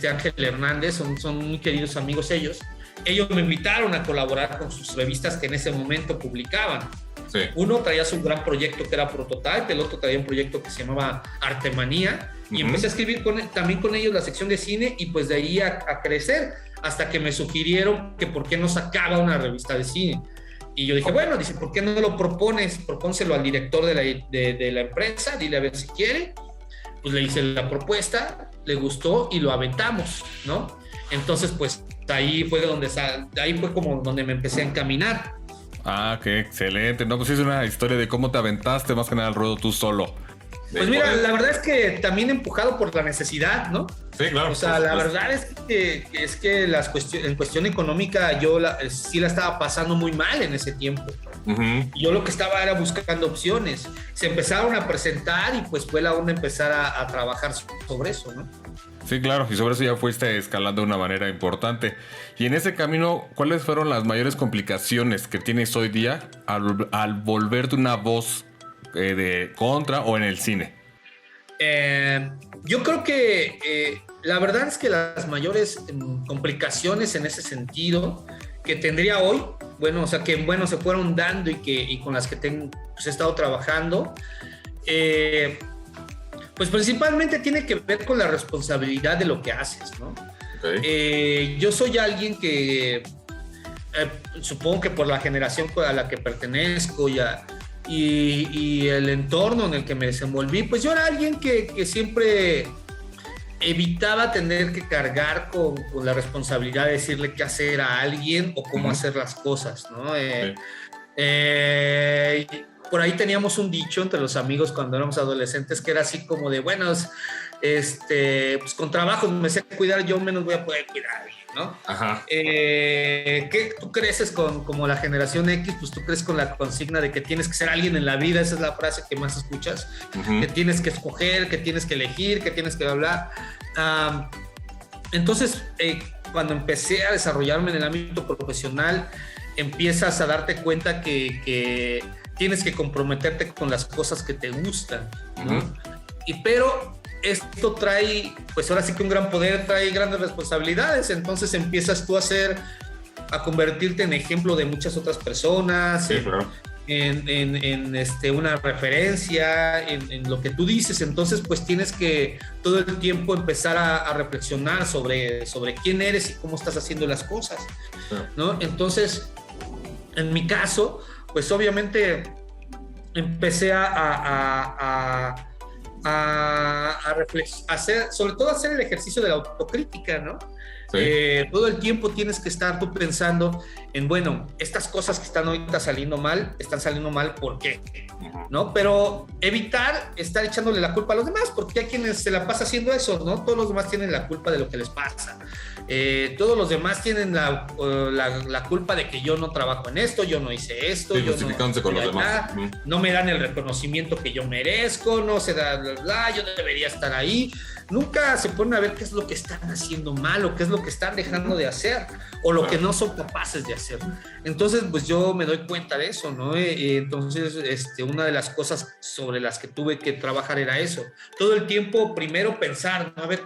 Ángel Hernández, son muy queridos amigos ellos. Ellos me invitaron a colaborar con sus revistas que en ese momento publicaban. Sí. Uno traía su gran proyecto que era Prototype, el otro traía un proyecto que se llamaba Artemanía y empecé a escribir también con ellos la sección de cine y pues de ahí a crecer hasta que me sugirieron que por qué no sacaba una revista de cine. Y yo dije, bueno, dice, ¿por qué no lo propones? Propónselo al director de la empresa, dile a ver si quiere. Pues le hice la propuesta, le gustó y lo aventamos, ¿no? Entonces, pues ahí fue como donde me empecé a encaminar. Qué excelente. No, pues es una historia de cómo te aventaste más que nada al ruedo tú solo. Pues mira, la verdad es que también empujado por la necesidad, ¿no? Sí, claro. O sea, la verdad es que en cuestión económica yo sí la estaba pasando muy mal en ese tiempo. Yo lo que estaba era buscando opciones. Se empezaron a presentar y pues fue la onda empezar a trabajar sobre eso, ¿no? Sí, claro, y sobre eso ya fuiste escalando de una manera importante. Y en ese camino, ¿cuáles fueron las mayores complicaciones que tienes hoy día al volverte una voz de contra o en el cine? Yo creo que la verdad es que las mayores complicaciones en ese sentido que tendría hoy, se fueron dando y con las que he estado trabajando, pues principalmente tiene que ver con la responsabilidad de lo que haces, ¿no? Okay. Yo soy alguien que supongo que por la generación a la que pertenezco y el entorno en el que me desenvolví, pues yo era alguien que siempre evitaba tener que cargar con la responsabilidad de decirle qué hacer a alguien o cómo hacer las cosas, ¿no? Por ahí teníamos un dicho entre los amigos cuando éramos adolescentes que era así como de, bueno, pues con trabajo me sé cuidar, yo menos voy a poder cuidar a alguien, ¿no? Ajá. ¿Qué tú creces como la generación X? Pues tú crees con la consigna de que tienes que ser alguien en la vida, esa es la frase que más escuchas, que tienes que escoger, que tienes que elegir, que tienes que hablar. Entonces, cuando empecé a desarrollarme en el ámbito profesional, empiezas a darte cuenta que tienes que comprometerte con las cosas que te gustan, ¿no? Pero esto trae, pues ahora sí que un gran poder trae grandes responsabilidades, entonces empiezas tú a convertirte en ejemplo de muchas otras personas, sí, claro. en una referencia, en lo que tú dices, entonces pues tienes que todo el tiempo empezar a reflexionar sobre quién eres y cómo estás haciendo las cosas, ¿no? Entonces, en mi caso, pues obviamente empecé sobre todo a hacer el ejercicio de la autocrítica, ¿no? Sí. Todo el tiempo tienes que estar tú pensando en, bueno, estas cosas que están ahorita están saliendo mal, ¿por qué? ¿No? Pero evitar estar echándole la culpa a los demás, porque hay quienes se la pasa haciendo eso, ¿no? Todos los demás tienen la culpa de lo que les pasa. Todos los demás tienen la culpa de que yo no trabajo en esto, yo no hice esto, sí, justificándose con los demás. No me dan el reconocimiento que yo merezco, no se da, yo debería estar ahí. Nunca se ponen a ver qué es lo que están haciendo mal o qué es lo que están dejando de hacer o lo que no son capaces de hacer. Entonces, pues yo me doy cuenta de eso, ¿no? Entonces, una de las cosas sobre las que tuve que trabajar era eso. Todo el tiempo, primero pensar, ¿no? A ver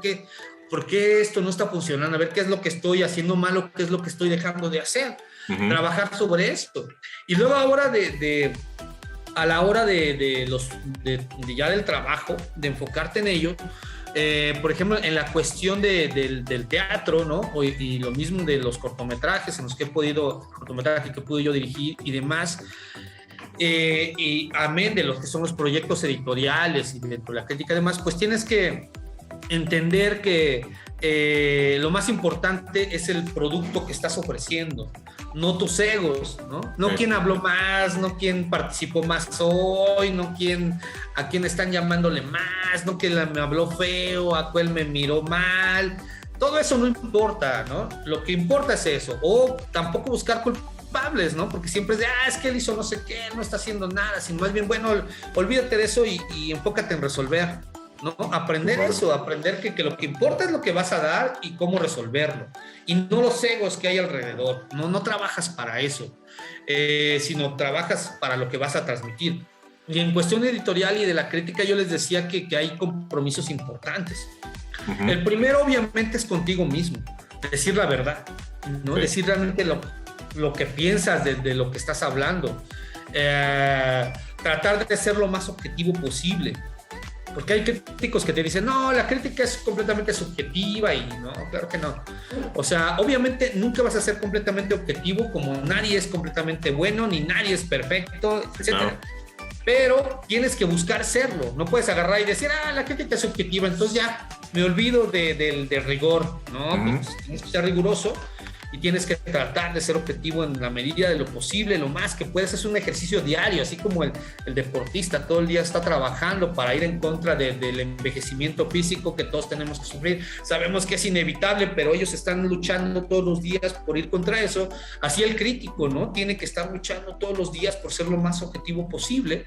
¿por qué esto no está funcionando? A ver qué es lo que estoy haciendo mal o qué es lo que estoy dejando de hacer. Trabajar sobre esto. Y luego ahora a la hora ya del trabajo, de enfocarte en ello, por ejemplo, en la cuestión del teatro, ¿no? Y lo mismo de los cortometrajes en los que he podido yo dirigir y demás. Y amén de lo que son los proyectos editoriales y dentro de la crítica y demás, pues tienes que entender que lo más importante es el producto que estás ofreciendo, no tus egos, ¿no? No quién habló más, no quién participó más hoy, no a quién están llamándole más, no quién me habló feo, a cuál me miró mal. Todo eso no importa, ¿no? Lo que importa es eso. O tampoco buscar culpables, ¿no? Porque siempre es de, es que él hizo no sé qué, no está haciendo nada, sino más bien, bueno, olvídate de eso y enfócate en resolver, ¿no? Aprender eso, aprender que lo que importa es lo que vas a dar y cómo resolverlo. Y no los egos que hay alrededor. No trabajas para eso, sino trabajas para lo que vas a transmitir. Y en cuestión editorial y de la crítica, yo les decía que hay compromisos importantes. Uh-huh. El primero, obviamente, es contigo mismo. Decir la verdad, ¿no? Sí. Decir realmente lo que piensas de lo que estás hablando. Tratar de ser lo más objetivo posible. Porque hay críticos que te dicen, no, la crítica es completamente subjetiva y no, claro que no. O sea, obviamente nunca vas a ser completamente objetivo, como nadie es completamente bueno, ni nadie es perfecto, etc. No. Pero tienes que buscar serlo. No puedes agarrar y decir, la crítica es subjetiva, entonces ya me olvido del rigor, ¿no? Uh-huh. Pues tienes que ser riguroso y tienes que tratar de ser objetivo en la medida de lo posible, lo más que puedes. Es un ejercicio diario, así como el deportista todo el día está trabajando para ir en contra del envejecimiento físico que todos tenemos que sufrir. Sabemos que es inevitable, pero ellos están luchando todos los días por ir contra eso. Así el crítico, ¿no? Tiene que estar luchando todos los días por ser lo más objetivo posible.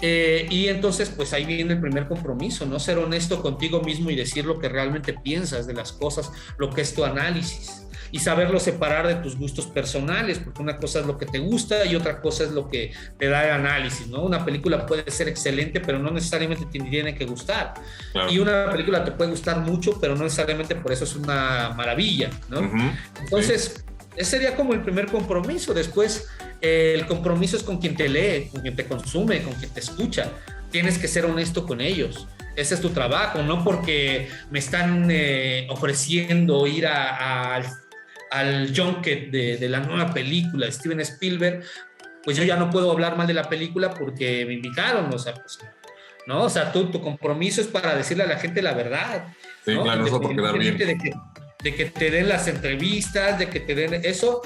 Y entonces, pues ahí viene el primer compromiso, ¿no? Ser honesto contigo mismo y decir lo que realmente piensas de las cosas, lo que es tu análisis. Y saberlo separar de tus gustos personales, porque una cosa es lo que te gusta y otra cosa es lo que te da el análisis, ¿no? Una película puede ser excelente, pero no necesariamente te tiene que gustar. Claro. Y una película te puede gustar mucho, pero no necesariamente por eso es una maravilla, ¿no? Uh-huh. Entonces, sí. Ese sería como el primer compromiso. Después, el compromiso es con quien te lee, con quien te consume, con quien te escucha. Tienes que ser honesto con ellos. Ese es tu trabajo, no porque me están ofreciendo ir al junket de la nueva película de Steven Spielberg, pues yo ya no puedo hablar mal de la película porque me invitaron, o sea, pues, ¿no? O sea, tu compromiso es para decirle a la gente la verdad, sí, ¿no? Claro, eso por quedar bien. De que te den las entrevistas, de que te den eso.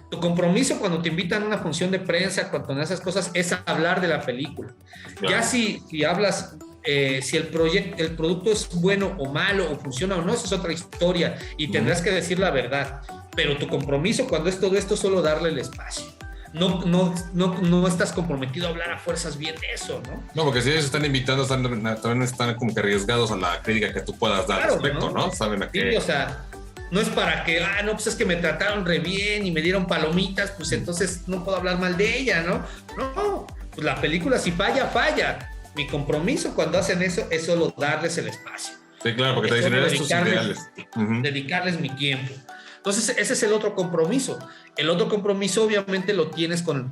Tu compromiso cuando te invitan a una función de prensa, cuando esas cosas, es hablar de la película. Claro. Ya si hablas... si el producto es bueno o malo o funciona o no, esa es otra historia y tendrás que decir la verdad, pero tu compromiso cuando es todo esto es solo darle el espacio. No estás comprometido a hablar a fuerzas bien de eso, ¿no? No, porque si ellos están invitando, también están como que arriesgados a la crítica que tú puedas dar, claro, respecto, ¿no? Saben a qué. Sí, o sea, no es para que, no, pues es que me trataron re bien y me dieron palomitas, pues entonces no puedo hablar mal de ella, ¿no? No, pues la película si falla. Mi compromiso cuando hacen eso es solo darles el espacio. Sí, claro, porque te dicen estos ideales. Uh-huh. Dedicarles mi tiempo. Entonces, ese es el otro compromiso. El otro compromiso, obviamente, lo tienes con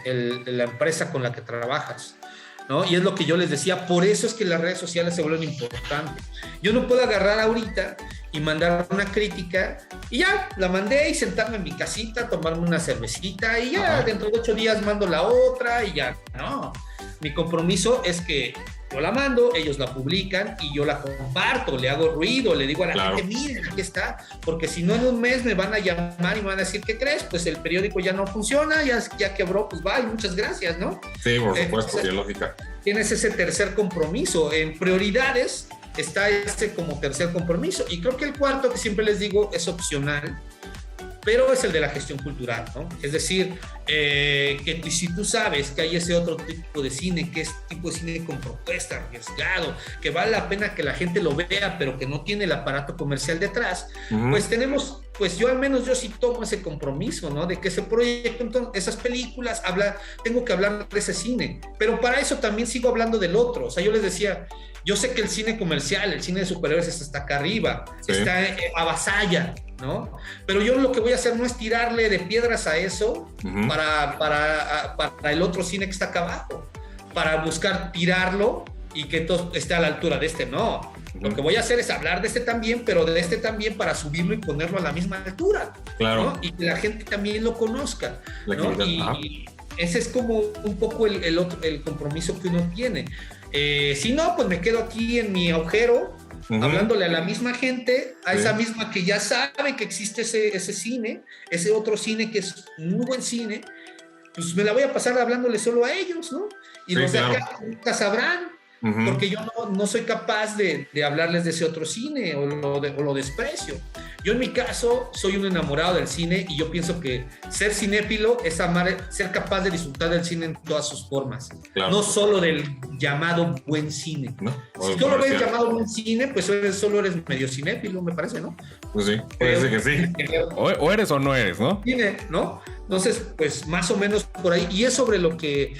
la empresa con la que trabajas, ¿no? Y es lo que yo les decía, por eso es que las redes sociales se vuelven importantes. Yo no puedo agarrar ahorita y mandar una crítica y ya, la mandé y sentarme en mi casita, tomarme una cervecita y ya, uh-huh. Dentro de 8 días mando la otra y ya, no. Mi compromiso es que yo la mando, ellos la publican y yo la comparto, le hago ruido, le digo a la gente, miren, aquí está, porque si no en un mes me van a llamar y me van a decir, ¿qué crees? Pues el periódico ya no funciona, ya quebró, pues bye, muchas gracias, ¿no? Sí, por supuesto, sí, lógica. Tienes ese tercer compromiso. En prioridades está ese como tercer compromiso. Y creo que el cuarto, que siempre les digo, es opcional, pero es el de la gestión cultural, ¿no? Es decir, que si tú sabes que hay ese otro tipo de cine, que es tipo de cine con propuesta, arriesgado, que vale la pena que la gente lo vea, pero que no tiene el aparato comercial detrás, uh-huh. Pues yo al menos yo sí tomo ese compromiso, ¿no? De que ese proyecto, entonces, esas películas, tengo que hablar de ese cine, pero para eso también sigo hablando del otro. O sea, yo les decía, yo sé que el cine comercial, el cine de superhéroes está acá arriba, sí. Está avasalla, ¿no? Pero yo lo que voy a hacer no es tirarle de piedras a eso, uh-huh. para el otro cine que está acá abajo, para buscar tirarlo y que todo esté a la altura de este, no. Lo que voy a hacer es hablar de este también, pero de este también para subirlo y ponerlo a la misma altura. Claro. ¿no? Y que la gente también lo conozca. ¿no? Y ese es como un poco el compromiso que uno tiene. Si no, pues me quedo aquí en mi agujero, hablándole a la misma gente, a esa misma que ya sabe que existe ese cine, ese otro cine que es muy buen cine, pues me la voy a pasar hablándole solo a ellos, ¿no? Y los de acá nunca sabrán, porque yo no soy capaz de hablarles de ese otro cine o lo desprecio. Yo en mi caso soy un enamorado del cine y yo pienso que ser cinéfilo es ser capaz de disfrutar del cine en todas sus formas, no solo del llamado buen cine. ¿No? Si tú lo ves llamado buen cine, pues solo eres medio cinéfilo, me parece, ¿no? Pues sí, parece que sí. O eres o no eres, ¿no? Cine, ¿no? Entonces, pues más o menos por ahí. Y es sobre lo que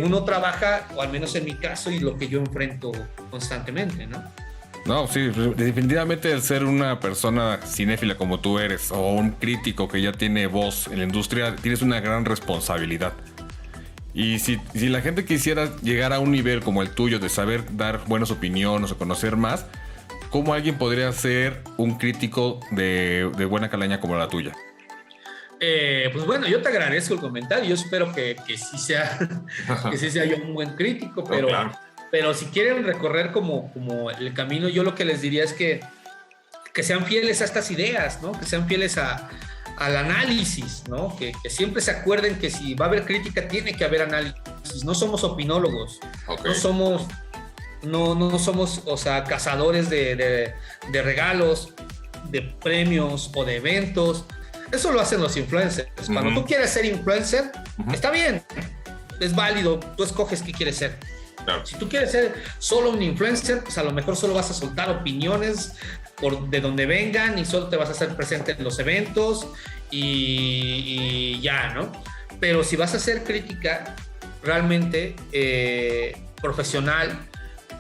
uno trabaja, o al menos en mi caso, y lo que yo enfrento constantemente, ¿no? No, sí, definitivamente el ser una persona cinéfila como tú eres, o un crítico que ya tiene voz en la industria, tienes una gran responsabilidad. Y si la gente quisiera llegar a un nivel como el tuyo, de saber dar buenas opiniones o conocer más, ¿cómo alguien podría ser un crítico de buena calaña como la tuya? Pues bueno, yo te agradezco el comentario. Yo espero que sí sea yo un buen crítico, pero... Claro. Pero si quieren recorrer como el camino, yo lo que les diría es que sean fieles a estas ideas, ¿no? Que sean fieles al análisis, ¿no? Que siempre se acuerden que si va a haber crítica, tiene que haber análisis. No somos opinólogos, no somos, o sea, cazadores de regalos, de premios o de eventos. Eso lo hacen los influencers. Cuando tú quieres ser influencer, está bien, es válido, tú escoges qué quieres ser. Claro. Si tú quieres ser solo un influencer, pues a lo mejor solo vas a soltar opiniones de donde vengan y solo te vas a hacer presente en los eventos y ya, ¿no? Pero si vas a hacer crítica realmente profesional,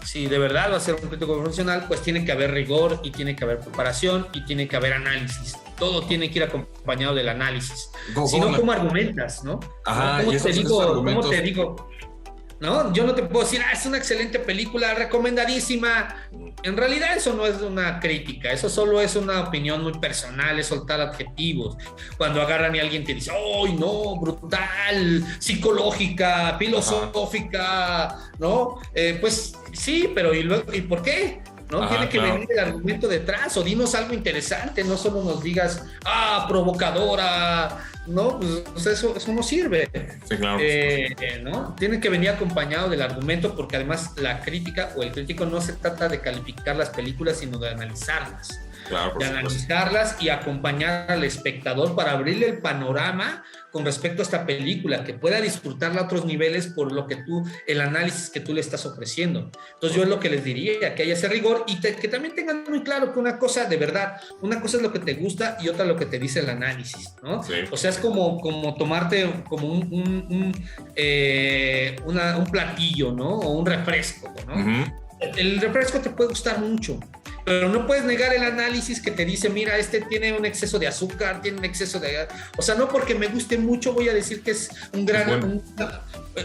si de verdad vas a ser un crítico profesional, pues tiene que haber rigor y tiene que haber preparación y tiene que haber análisis. Todo tiene que ir acompañado del análisis. Si no, ¿cómo argumentas, no? Ajá, ¿Cómo te digo? ¿No? Yo no te puedo decir, es una excelente película, recomendadísima. En realidad eso no es una crítica, eso solo es una opinión muy personal, es soltar adjetivos. Cuando agarran y alguien te dice, ¡ay, no, brutal, psicológica, filosófica! ¿No? Pues sí, pero ¿y por qué? ¿No? Tiene que venir el argumento detrás, o dinos algo interesante, no solo nos digas, provocadora, ¿no? Pues eso no sirve. Sí, claro. ¿No? Tiene que venir acompañado del argumento, porque además la crítica o el crítico no se trata de calificar las películas, sino de analizarlas. Claro, de analizarlas y acompañar al espectador para abrirle el panorama con respecto a esta película, que pueda disfrutarla a otros niveles por el análisis que tú le estás ofreciendo. Entonces yo es lo que les diría, que haya ese rigor y que también tengan muy claro que una cosa de verdad, una cosa es lo que te gusta y otra lo que te dice el análisis, ¿no? Sí. O sea, es como tomarte como un platillo, ¿no? O un refresco, ¿no? El refresco te puede gustar mucho, pero no puedes negar el análisis que te dice, mira, este tiene un exceso de azúcar, tiene un exceso de... O sea, no porque me guste mucho voy a decir que es un gran...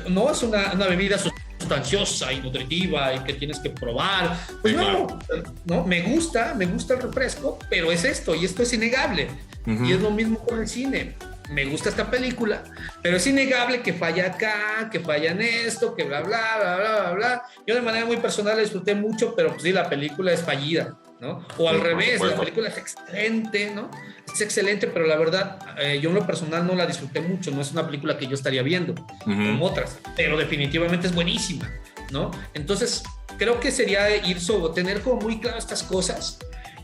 no, es una bebida sustanciosa y nutritiva y que tienes que probar. Pues no, me gusta el refresco, pero es esto, y esto es innegable. Y es lo mismo con el cine. Me gusta esta película, pero es innegable que falla acá, que falla en esto, que bla, bla, bla, bla, bla, bla. Yo de manera muy personal la disfruté mucho, pero pues sí, la película es fallida, ¿no? O al revés, la película es excelente, ¿no? Es excelente, pero la verdad, yo en lo personal no la disfruté mucho, no es una película que yo estaría viendo, como otras, pero definitivamente es buenísima, ¿no? Entonces, creo que sería tener como muy claro estas cosas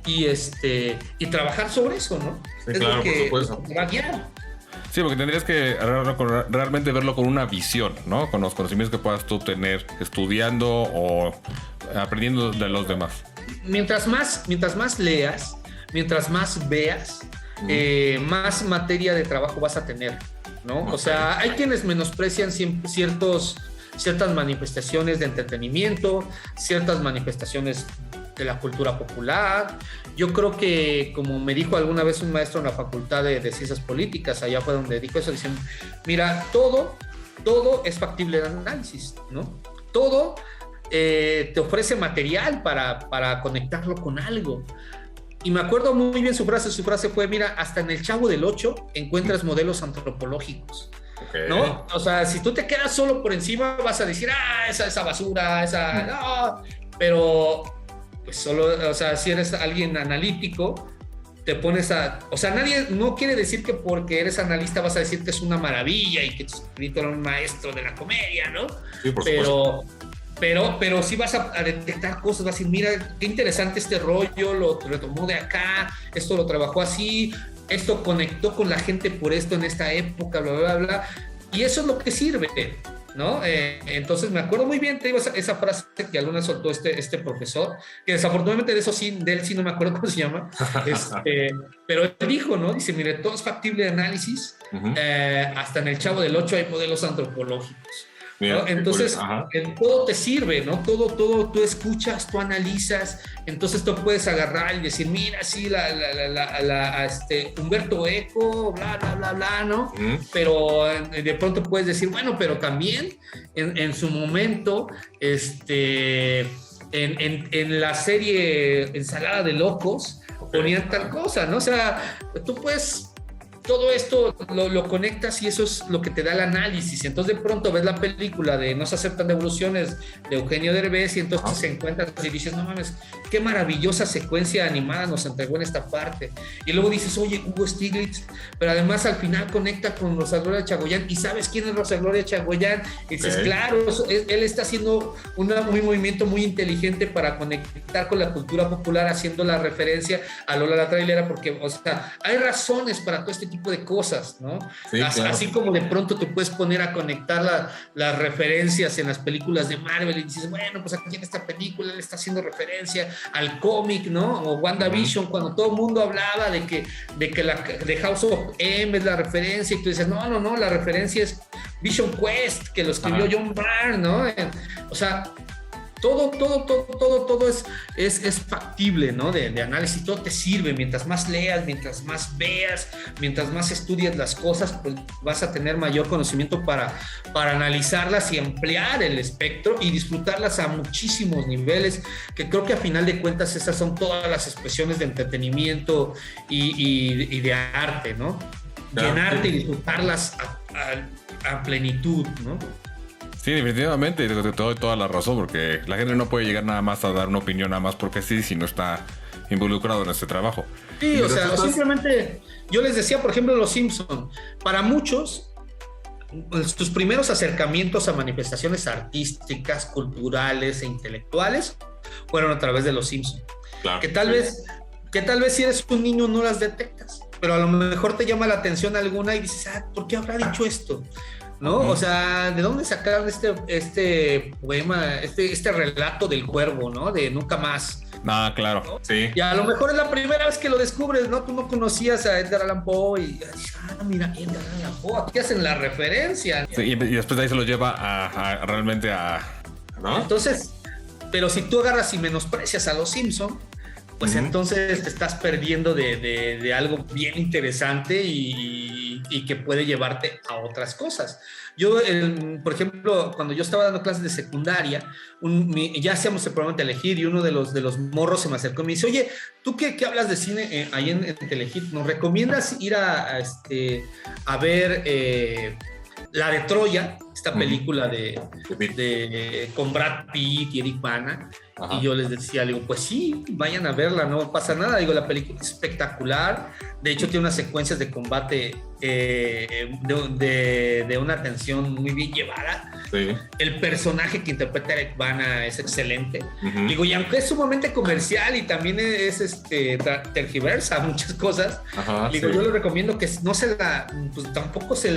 y trabajar sobre eso, ¿no? Sí, es claro, lo que por supuesto. va a guiar. Sí, porque tendrías que realmente verlo con una visión, ¿no? Con los conocimientos que puedas tú tener estudiando o aprendiendo de los demás. Mientras más leas, mientras más veas, más materia de trabajo vas a tener, ¿no? Okay. O sea, hay quienes menosprecian ciertas manifestaciones de entretenimiento, ciertas manifestaciones de la cultura popular. Yo creo que, como me dijo alguna vez un maestro en la Facultad de Ciencias Políticas, allá fue donde dijo eso, diciendo, mira, todo es factible de análisis, ¿no? Todo te ofrece material para conectarlo con algo. Y me acuerdo muy bien su frase fue, mira, hasta en el Chavo del Ocho encuentras modelos antropológicos. Okay. ¿No? O sea, si tú te quedas solo por encima vas a decir, esa basura, no, pero pues solo, o sea, si eres alguien analítico, te pones o sea, nadie, no quiere decir que porque eres analista vas a decir que es una maravilla y que tu escritor era un maestro de la comedia, ¿no? Sí, por supuesto. Pero sí vas a detectar cosas, vas a decir, mira, qué interesante este rollo, lo tomó de acá, esto lo trabajó así, esto conectó con la gente por esto en esta época, bla, bla, bla, y eso es lo que sirve, ¿no? Entonces me acuerdo muy bien, te digo, esa frase que alguna soltó este profesor, que desafortunadamente de él sí no me acuerdo cómo se llama, pero él dijo, ¿no? Dice, mire, todo es factible de análisis, hasta en el Chavo del Ocho hay modelos antropológicos. ¿No? Entonces, todo te sirve, ¿no? Todo tú escuchas, tú analizas, entonces tú puedes agarrar y decir, mira, sí, Humberto Eco, bla, bla, bla, bla, ¿no? Pero de pronto puedes decir, bueno, pero también en su momento, en la serie Ensalada de Locos, ponían tal cosa, ¿no? O sea, tú puedes... Todo esto lo conectas y eso es lo que te da el análisis. Entonces de pronto ves la película de No se aceptan devoluciones de Eugenio Derbez y entonces se encuentras y dices, no mames, qué maravillosa secuencia animada nos entregó en esta parte. Y luego dices, oye, Hugo Stiglitz, pero además al final conecta con Rosa Gloria Chagoyán y ¿sabes quién es Rosa Gloria Chagoyán? Y dices, claro, él está haciendo un movimiento muy inteligente para conectar con la cultura popular, haciendo la referencia a Lola la Trailera, porque, o sea, hay razones para todo este tipo de cosas, ¿no? Sí, claro. Así como de pronto te puedes poner a conectar las referencias en las películas de Marvel y dices, bueno, pues aquí en esta película le está haciendo referencia al cómic, ¿no? O WandaVision, cuando todo el mundo hablaba de que de House of M es la referencia y tú dices, no, la referencia es Vision Quest, que lo escribió John Byrne, ¿no? O sea, todo es factible, ¿no? De análisis, todo te sirve. Mientras más leas, mientras más veas, mientras más estudias las cosas, pues vas a tener mayor conocimiento para analizarlas y ampliar el espectro y disfrutarlas a muchísimos niveles, que creo que a final de cuentas esas son todas las expresiones de entretenimiento y de arte, ¿no? Claro, llenarte y disfrutarlas a plenitud, ¿no? Sí, definitivamente, te doy toda la razón, porque la gente no puede llegar nada más a dar una opinión nada más porque sí, si no está involucrado en este trabajo. Sí, o sea, simplemente, yo les decía, por ejemplo, Los Simpson, para muchos, sus primeros acercamientos a manifestaciones artísticas, culturales e intelectuales fueron a través de Los Simpson. Claro, que tal vez si eres un niño no las detectas, pero a lo mejor te llama la atención alguna y dices, ¿por qué habrá dicho esto? ¿No? O sea, ¿de dónde sacaron este poema, este relato del cuervo, ¿no? De Nunca Más. Ah, claro, ¿no? Sí. Y a lo mejor es la primera vez que lo descubres, ¿no? Tú no conocías a Edgar Allan Poe y dices, mira, Edgar Allan Poe, aquí hacen la referencia. Sí, y después de ahí se lo lleva a realmente a... ¿no? Entonces, pero si tú agarras y menosprecias a Los Simpson, pues entonces te estás perdiendo de algo bien interesante y que puede llevarte a otras cosas. Yo, por ejemplo, cuando yo estaba dando clases de secundaria, ya hacíamos el programa Telehit y uno de los morros se me acercó y me dice, oye, ¿tú qué hablas de cine ahí en Telehit? ¿Nos recomiendas ir a ver la de Troya, esta película con Brad Pitt y Eric Bana? Ajá. Y yo les decía, digo, pues sí, vayan a verla, no pasa nada. Digo, la película es espectacular. De hecho, tiene unas secuencias de combate de una tensión muy bien llevada. Sí. El personaje que interpreta Eric Bana es excelente. Digo, y aunque es sumamente comercial y también es tergiversa muchas cosas, digo, yo les recomiendo que no se la, pues tampoco yo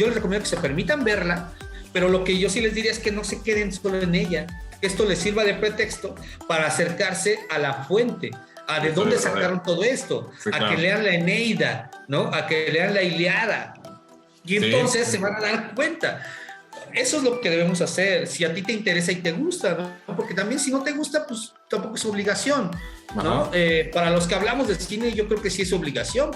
les recomiendo que se permitan verla, pero lo que yo sí les diría es que no se queden solo en ella, que esto les sirva de pretexto para acercarse a la fuente, a de dónde sacaron todo esto, sí, a que lean la Eneida, ¿no? A que lean la Ilíada, y entonces se van a dar cuenta. Eso es lo que debemos hacer, si a ti te interesa y te gusta, ¿no? Porque también si no te gusta, pues tampoco es obligación, ¿no? Para los que hablamos de cine, yo creo que sí es obligación.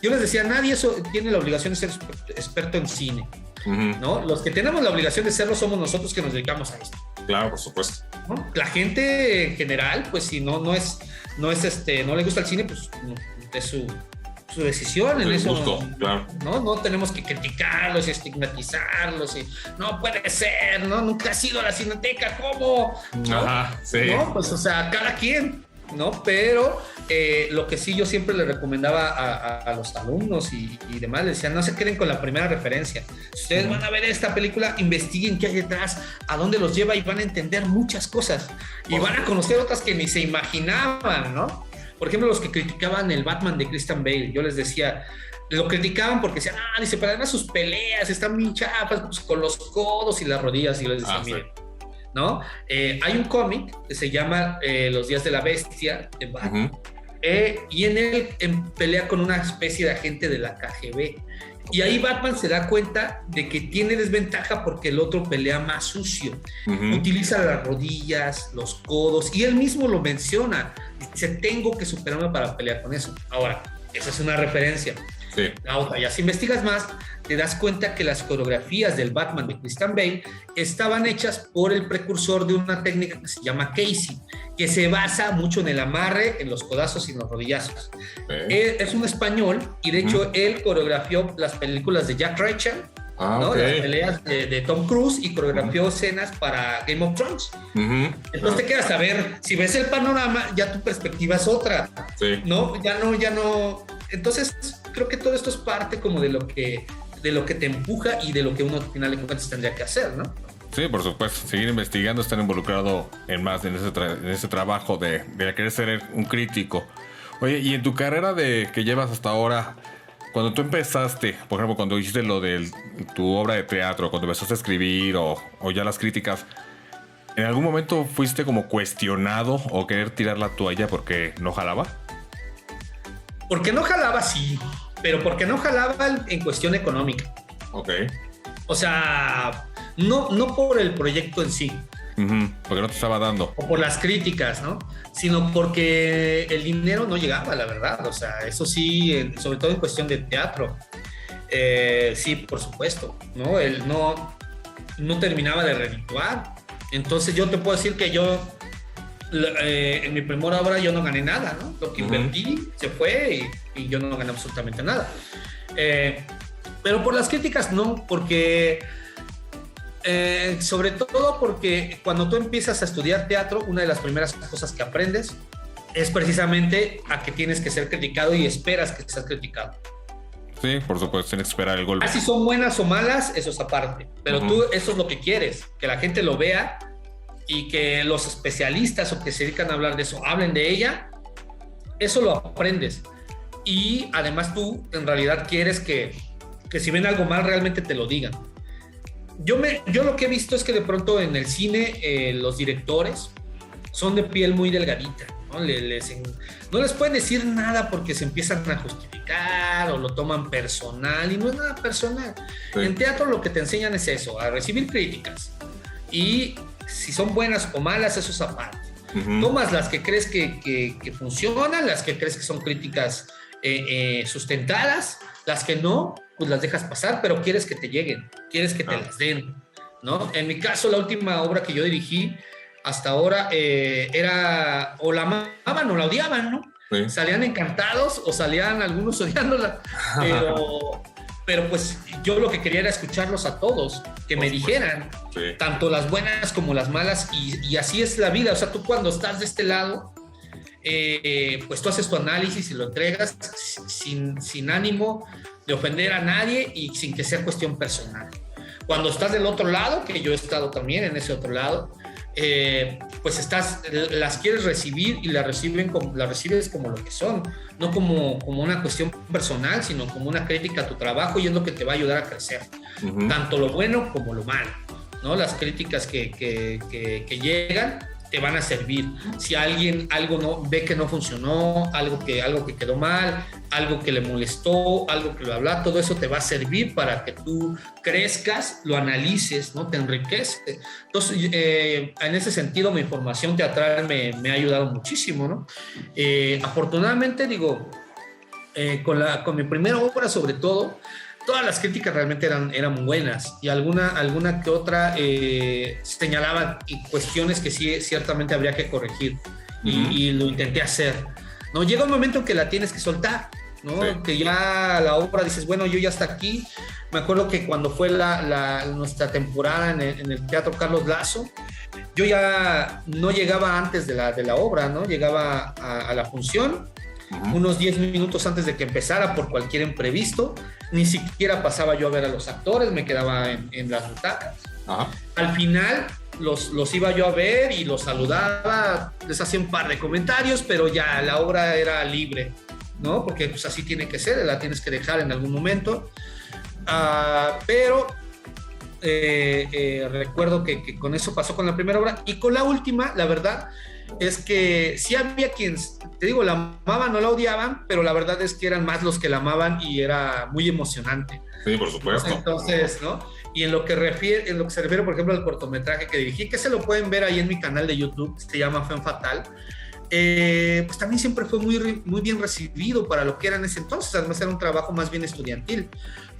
Yo les decía, nadie tiene la obligación de ser experto en cine. ¿no? Los que tenemos la obligación de serlo somos nosotros que nos dedicamos a esto. Claro, por supuesto. ¿No? La gente en general, pues si no le gusta el cine, pues no, es su decisión en eso. Gusto, claro. No tenemos que criticarlos y estigmatizarlos y no puede ser, ¿no? Nunca ha sido a la Cineteca, ¿cómo? ¿No? Ajá, sí. No, pues o sea, cada quien, ¿no? Pero lo que sí yo siempre le recomendaba a los alumnos y demás, les decía, no se queden con la primera referencia. Si ustedes van a ver esta película, investiguen qué hay detrás, a dónde los lleva y van a entender muchas cosas. Y van a conocer otras que ni se imaginaban, ¿no? Por ejemplo, los que criticaban el Batman de Christian Bale, yo les decía, lo criticaban porque decían, dice, pero además sus peleas están bien chafas, pues, con los codos y las rodillas, y yo les decía, miren, ¿no? Hay un cómic que se llama Los Días de la Bestia, de Batman, y en él pelea con una especie de agente de la KGB. Y ahí Batman se da cuenta de que tiene desventaja porque el otro pelea más sucio. Utiliza las rodillas, los codos, y él mismo lo menciona. Dice, tengo que superarme para pelear con eso. Ahora, esa es una referencia. Sí. Ahora, ya si investigas más, te das cuenta que las coreografías del Batman de Christian Bale estaban hechas por el precursor de una técnica que se llama Casey, que se basa mucho en el amarre, en los codazos y en los rodillazos. Es un español y de hecho él coreografió las películas de Jack Reacher, ¿no? Las peleas de Tom Cruise, y coreografió escenas para Game of Thrones. Entonces te quedas a ver, si ves el panorama, ya tu perspectiva es otra. Sí. ¿No? Ya no. Entonces creo que todo esto es parte como de lo que te empuja y de lo que uno al final de cuentas tendría que hacer, ¿no? Sí, por supuesto, seguir investigando, estar involucrado en ese trabajo de querer ser un crítico. Oye, y en tu carrera que llevas hasta ahora, cuando tú empezaste, por ejemplo, cuando hiciste lo de tu obra de teatro, cuando empezaste a escribir o ya las críticas, ¿en algún momento fuiste como cuestionado o querer tirar la toalla porque no jalaba? Porque no jalaba, sí, pero porque no jalaba en cuestión económica. Ok. O sea, no por el proyecto en sí. Porque no te estaba dando. O por las críticas, ¿no? Sino porque el dinero no llegaba, la verdad. O sea, eso sí, sobre todo en cuestión de teatro. Sí, por supuesto, ¿no? Él no terminaba de redituar. Entonces yo te puedo decir que yo, en mi primera obra yo no gané nada, ¿no? Lo que invertí se fue y yo no gané absolutamente nada. Pero por las críticas no, porque... sobre todo porque cuando tú empiezas a estudiar teatro, una de las primeras cosas que aprendes es precisamente a que tienes que ser criticado y esperas que seas criticado. Sí, por supuesto, tienes que esperar el golpe. Si son buenas o malas, eso es aparte, pero tú eso es lo que quieres, que la gente lo vea y que los especialistas o que se dedican a hablar de eso hablen de ella. Eso lo aprendes, y además tú en realidad quieres que si ven algo mal realmente te lo digan. Yo lo que he visto es que de pronto en el cine los directores son de piel muy delgadita, ¿no? No les pueden decir nada porque se empiezan a justificar o lo toman personal, y no es nada personal. Sí. En teatro lo que te enseñan es eso, a recibir críticas, y si son buenas o malas, eso es aparte. Tomas las que crees que funcionan, las que crees que son críticas sustentadas, las que no, pues las dejas pasar, pero quieres que te lleguen, quieres que te las den, ¿no? En mi caso, la última obra que yo dirigí hasta ahora era o la amaban o la odiaban, ¿no? Sí. Salían encantados o salían algunos odiándola, pero pues yo lo que quería era escucharlos a todos, que me dijeran, tanto las buenas como las malas, y así es la vida. O sea, tú cuando estás de este lado, pues tú haces tu análisis y lo entregas sin ánimo de ofender a nadie y sin que sea cuestión personal. Cuando estás del otro lado, que yo he estado también en ese otro lado, pues las quieres recibir y las recibes como lo que son, no como una cuestión personal, sino como una crítica a tu trabajo, y es lo que te va a ayudar a crecer, tanto lo bueno como lo malo, ¿no? Las críticas que llegan te van a servir. Si alguien ve que no funcionó, algo que quedó mal, algo que le molestó, algo que bla, todo eso te va a servir para que tú crezcas, lo analices, ¿no? Te enriquece. Entonces, en ese sentido, mi formación teatral me ha ayudado muchísimo, ¿no? Afortunadamente, digo, con mi primera obra, sobre todo, todas las críticas realmente eran buenas y alguna que otra señalaba cuestiones que sí ciertamente habría que corregir y lo intenté hacer, ¿no? Llega un momento en que la tienes que soltar, ¿no? Sí. Que ya la obra dices, bueno, yo ya hasta aquí. Me acuerdo que cuando fue nuestra temporada en el Teatro Carlos Lazo, yo ya no llegaba antes de la obra, ¿no? Llegaba a la función unos 10 minutos antes de que empezara por cualquier imprevisto. Ni siquiera pasaba yo a ver a los actores, me quedaba en las butacas. Al final los iba yo a ver y los saludaba, les hacía un par de comentarios, pero ya la obra era libre, ¿no? Porque pues así tiene que ser, la tienes que dejar en algún momento. Pero recuerdo que con eso pasó con la primera obra. Y con la última, la verdad es que sí había quienes, te digo, la amaban, no la odiaban, pero la verdad es que eran más los que la amaban y era muy emocionante. Sí, por supuesto. Entonces, ¿no? Y en lo que se refiere, por ejemplo, al cortometraje que dirigí, que se lo pueden ver ahí en mi canal de YouTube, se llama Femme Fatale, pues también siempre fue muy bien recibido para lo que era en ese entonces. Además era un trabajo más bien estudiantil,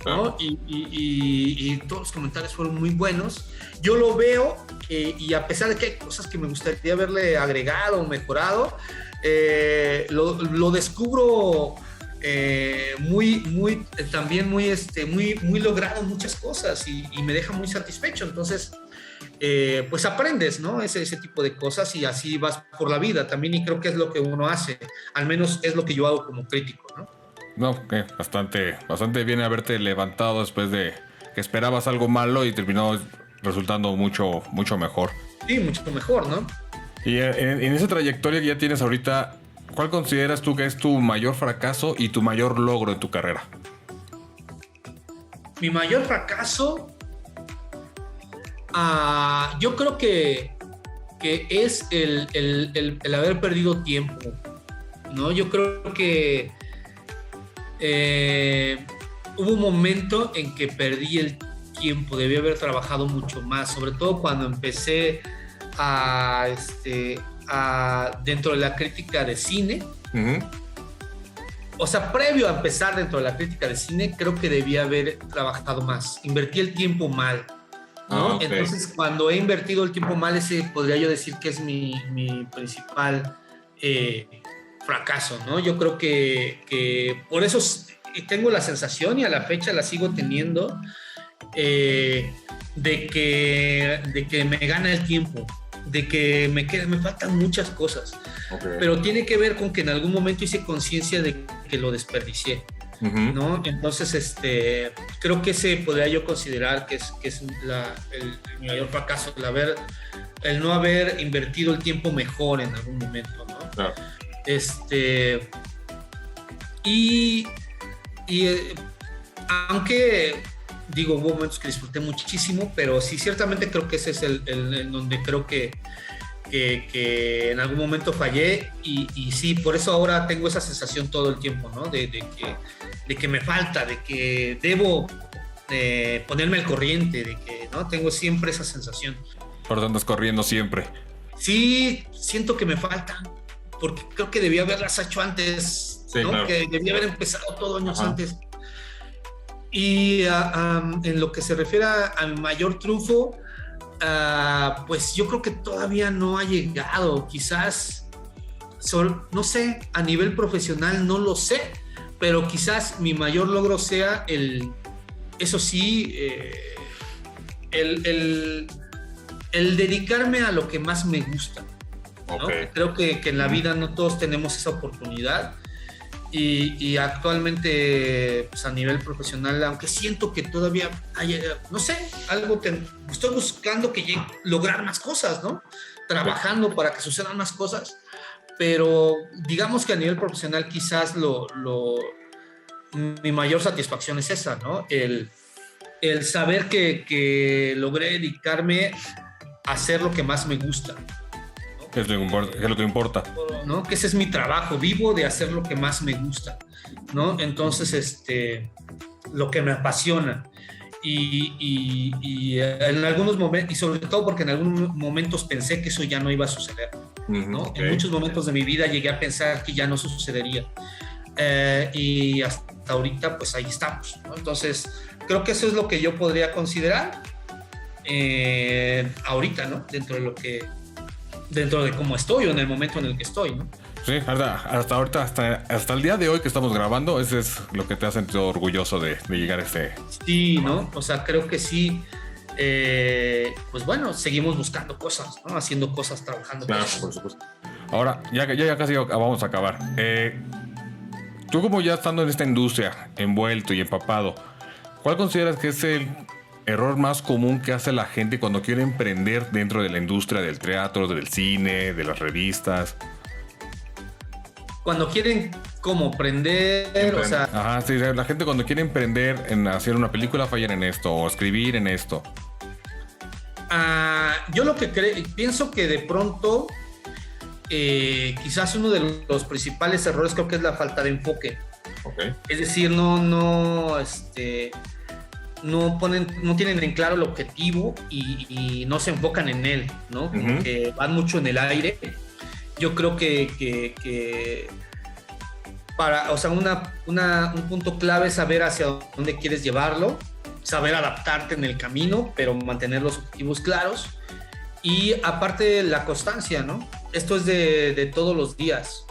¿no? Y todos los comentarios fueron muy buenos. Yo lo veo y a pesar de que hay cosas que me gustaría haberle agregado o mejorado, lo descubro también muy logrado en muchas cosas y me deja muy satisfecho. Entonces pues aprendes, ¿no? Ese tipo de cosas y así vas por la vida también, y creo que es lo que uno hace, al menos es lo que yo hago como crítico, ¿no? No, bastante bien haberte levantado después de que esperabas algo malo y terminó resultando mucho mejor. Sí, mucho mejor, ¿no? Y en esa trayectoria que ya tienes ahorita, ¿cuál consideras tú que es tu mayor fracaso y tu mayor logro en tu carrera? Mi mayor fracaso, yo creo que es el haber perdido tiempo, ¿no? Yo creo que hubo un momento en que perdí el tiempo, debí haber trabajado mucho más, sobre todo cuando empecé dentro de la crítica de cine. O sea, previo a empezar dentro de la crítica de cine, creo que debía haber trabajado más. Invertí el tiempo mal, ¿no? Okay. Entonces, cuando he invertido el tiempo mal, ese podría yo decir que es mi principal fracaso, ¿no? Yo creo que por eso tengo la sensación, y a la fecha la sigo teniendo, de que me gana el tiempo, de que me faltan muchas cosas. Okay. Pero tiene que ver con que en algún momento hice conciencia de que lo desperdicié, ¿no? Entonces, creo que ese podría yo considerar que es el mayor fracaso, el no haber invertido el tiempo mejor en algún momento, ¿no? Claro. Aunque digo, hubo momentos que disfruté muchísimo, pero sí, ciertamente creo que ese es el donde creo que en algún momento fallé, y sí, por eso ahora tengo esa sensación todo el tiempo, ¿no? De que me falta, de que debo ponerme al corriente, de que, ¿no? Tengo siempre esa sensación. ¿Por dónde andas corriendo siempre? Sí, siento que me faltan, porque creo que debía haberlas hecho antes, sí, ¿no? Claro. Que debía haber empezado todo años antes. Y en lo que se refiere a mi mayor triunfo, pues yo creo que todavía no ha llegado. Quizás, no sé, a nivel profesional no lo sé, pero quizás mi mayor logro sea el dedicarme a lo que más me gusta, ¿no? Okay. Creo que en la vida no todos tenemos esa oportunidad. Y actualmente, pues a nivel profesional, aunque siento que todavía hay, no sé, estoy buscando lograr más cosas, ¿no? Trabajando para que sucedan más cosas, pero digamos que a nivel profesional quizás mi mayor satisfacción es esa, ¿no? El saber que logré dedicarme a hacer lo que más me gusta. ¿Qué es lo que importa? ¿No? Que ese es mi trabajo, vivo de hacer lo que más me gusta, ¿no? Entonces, lo que me apasiona. Y en algunos momentos, y sobre todo porque en algunos momentos pensé que eso ya no iba a suceder, ¿no? Okay. En muchos momentos de mi vida llegué a pensar que ya no sucedería. Y hasta hasta ahorita, pues ahí estamos, ¿no? Entonces, creo que eso es lo que yo podría considerar ahorita, ¿no? Dentro de cómo estoy o en el momento en el que estoy, ¿no? Sí, hasta ahorita, hasta el día de hoy que estamos grabando, ese es lo que te ha sentido orgulloso de llegar a este... Sí, ¿no? O sea, creo que sí. Pues bueno, seguimos buscando cosas, ¿no? Haciendo cosas, trabajando claro, cosas. por supuesto. Ahora, ya casi vamos a acabar. Tú como ya estando en esta industria, envuelto y empapado, ¿cuál consideras que es el error más común que hace la gente cuando quiere emprender dentro de la industria del teatro, del cine, de las revistas? Cuando quieren como emprender, o sea... Ajá, sí, la gente cuando quiere emprender en hacer una película fallan en esto, o escribir en esto. Yo lo que pienso que de pronto quizás uno de los principales errores creo que es la falta de enfoque. Okay. Es decir, no tienen en claro el objetivo y no se enfocan en él, ¿no? Como que van mucho en el aire. Yo creo que para, o sea, un punto clave es saber hacia dónde quieres llevarlo, saber adaptarte en el camino, pero mantener los objetivos claros. Y aparte la constancia, ¿no? Esto es de todos los días.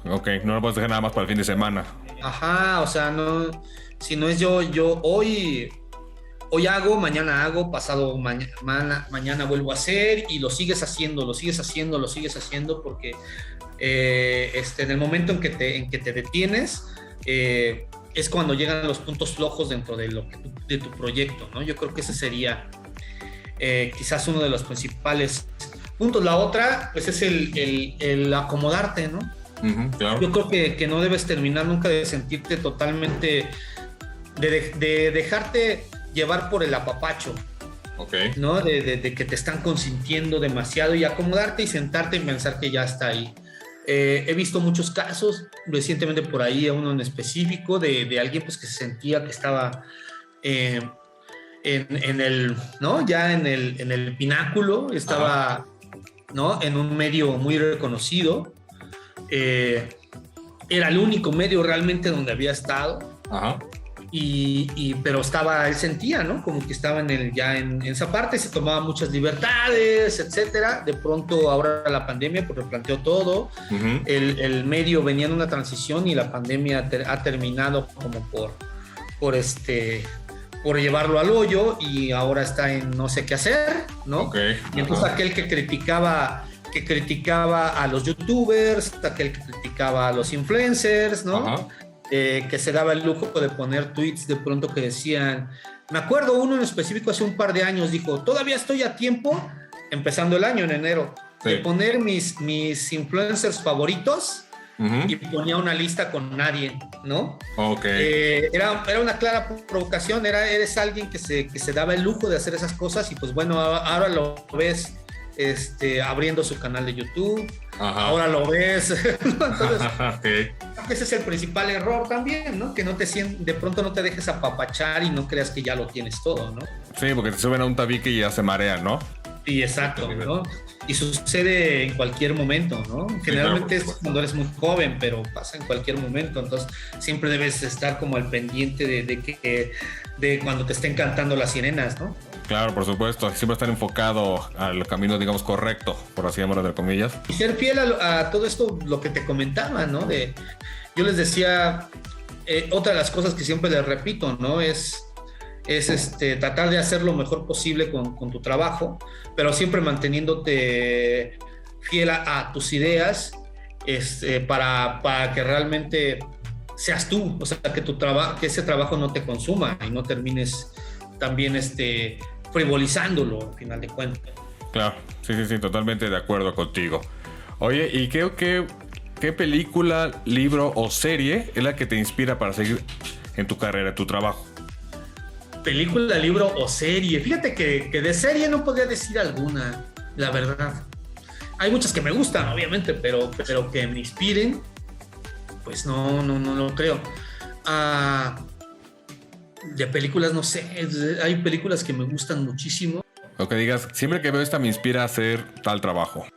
Ok, no lo puedes dejar nada más para el fin de semana. Ajá, o sea, no, si no es yo hoy hago, mañana hago, pasado mañana vuelvo a hacer y lo sigues haciendo, porque en el momento en que te detienes, es cuando llegan los puntos flojos dentro de tu proyecto, ¿no? Yo creo que ese sería quizás uno de los principales puntos. La otra, pues es el acomodarte, ¿no? Claro. Yo creo que no debes terminar nunca de sentirte totalmente, de dejarte llevar por el apapacho, okay, ¿no? De que te están consintiendo demasiado y acomodarte y sentarte y pensar que ya está ahí. He visto muchos casos, recientemente por ahí uno en específico de alguien pues que se sentía que estaba en el, ¿no? Ya en el pináculo, estaba, ¿no? En un medio muy reconocido. Era el único medio realmente donde había estado. Ajá. Pero él sentía, ¿no? Como que estaba en esa parte, se tomaba muchas libertades, etcétera. De pronto, ahora la pandemia pues replanteó todo. El medio venía en una transición y la pandemia ha terminado como por llevarlo al hoyo y ahora está en no sé qué hacer, ¿no? Okay. Y entonces aquel que criticaba a los youtubers, aquel que criticaba a los influencers, ¿no? Que se daba el lujo de poner tweets de pronto que decían, me acuerdo uno en específico hace un par de años, dijo, todavía estoy a tiempo, empezando el año en enero, de poner mis influencers favoritos y ponía una lista con nadie, ¿no? Okay. Era una clara provocación, eres alguien que se daba el lujo de hacer esas cosas y pues bueno, ahora lo ves abriendo su canal de YouTube. Ajá. Ahora lo ves. Entonces, creo que ese es el principal error también, ¿no? Que de pronto no te dejes apapachar y no creas que ya lo tienes todo, ¿no? Sí, porque te suben a un tabique y ya se marean, ¿no? Sí, exacto, ¿no? Y sucede en cualquier momento, ¿no? Generalmente es cuando eres muy joven, pero pasa en cualquier momento. Entonces, siempre debes estar como al pendiente de cuando te estén cantando las sirenas, ¿no? Claro, por supuesto. Siempre estar enfocado al camino, digamos, correcto, por así llamarlo entre comillas. Y ser fiel a todo esto, lo que te comentaba, ¿no? Yo les decía, otra de las cosas que siempre les repito, ¿no? Es tratar de hacer lo mejor posible con tu trabajo, pero siempre manteniéndote fiel a tus ideas, para que realmente seas tú, o sea, que ese trabajo no te consuma y no termines también frivolizándolo al final de cuentas. Claro, sí, totalmente de acuerdo contigo. Oye, ¿y qué película, libro o serie es la que te inspira para seguir en tu carrera, en tu trabajo? Película, libro o serie. Fíjate que de serie no podría decir alguna, la verdad. Hay muchas que me gustan, obviamente, pero que me inspiren, pues no lo creo. De películas, no sé. Hay películas que me gustan muchísimo. O que digas, siempre que veo esta me inspira a hacer tal trabajo.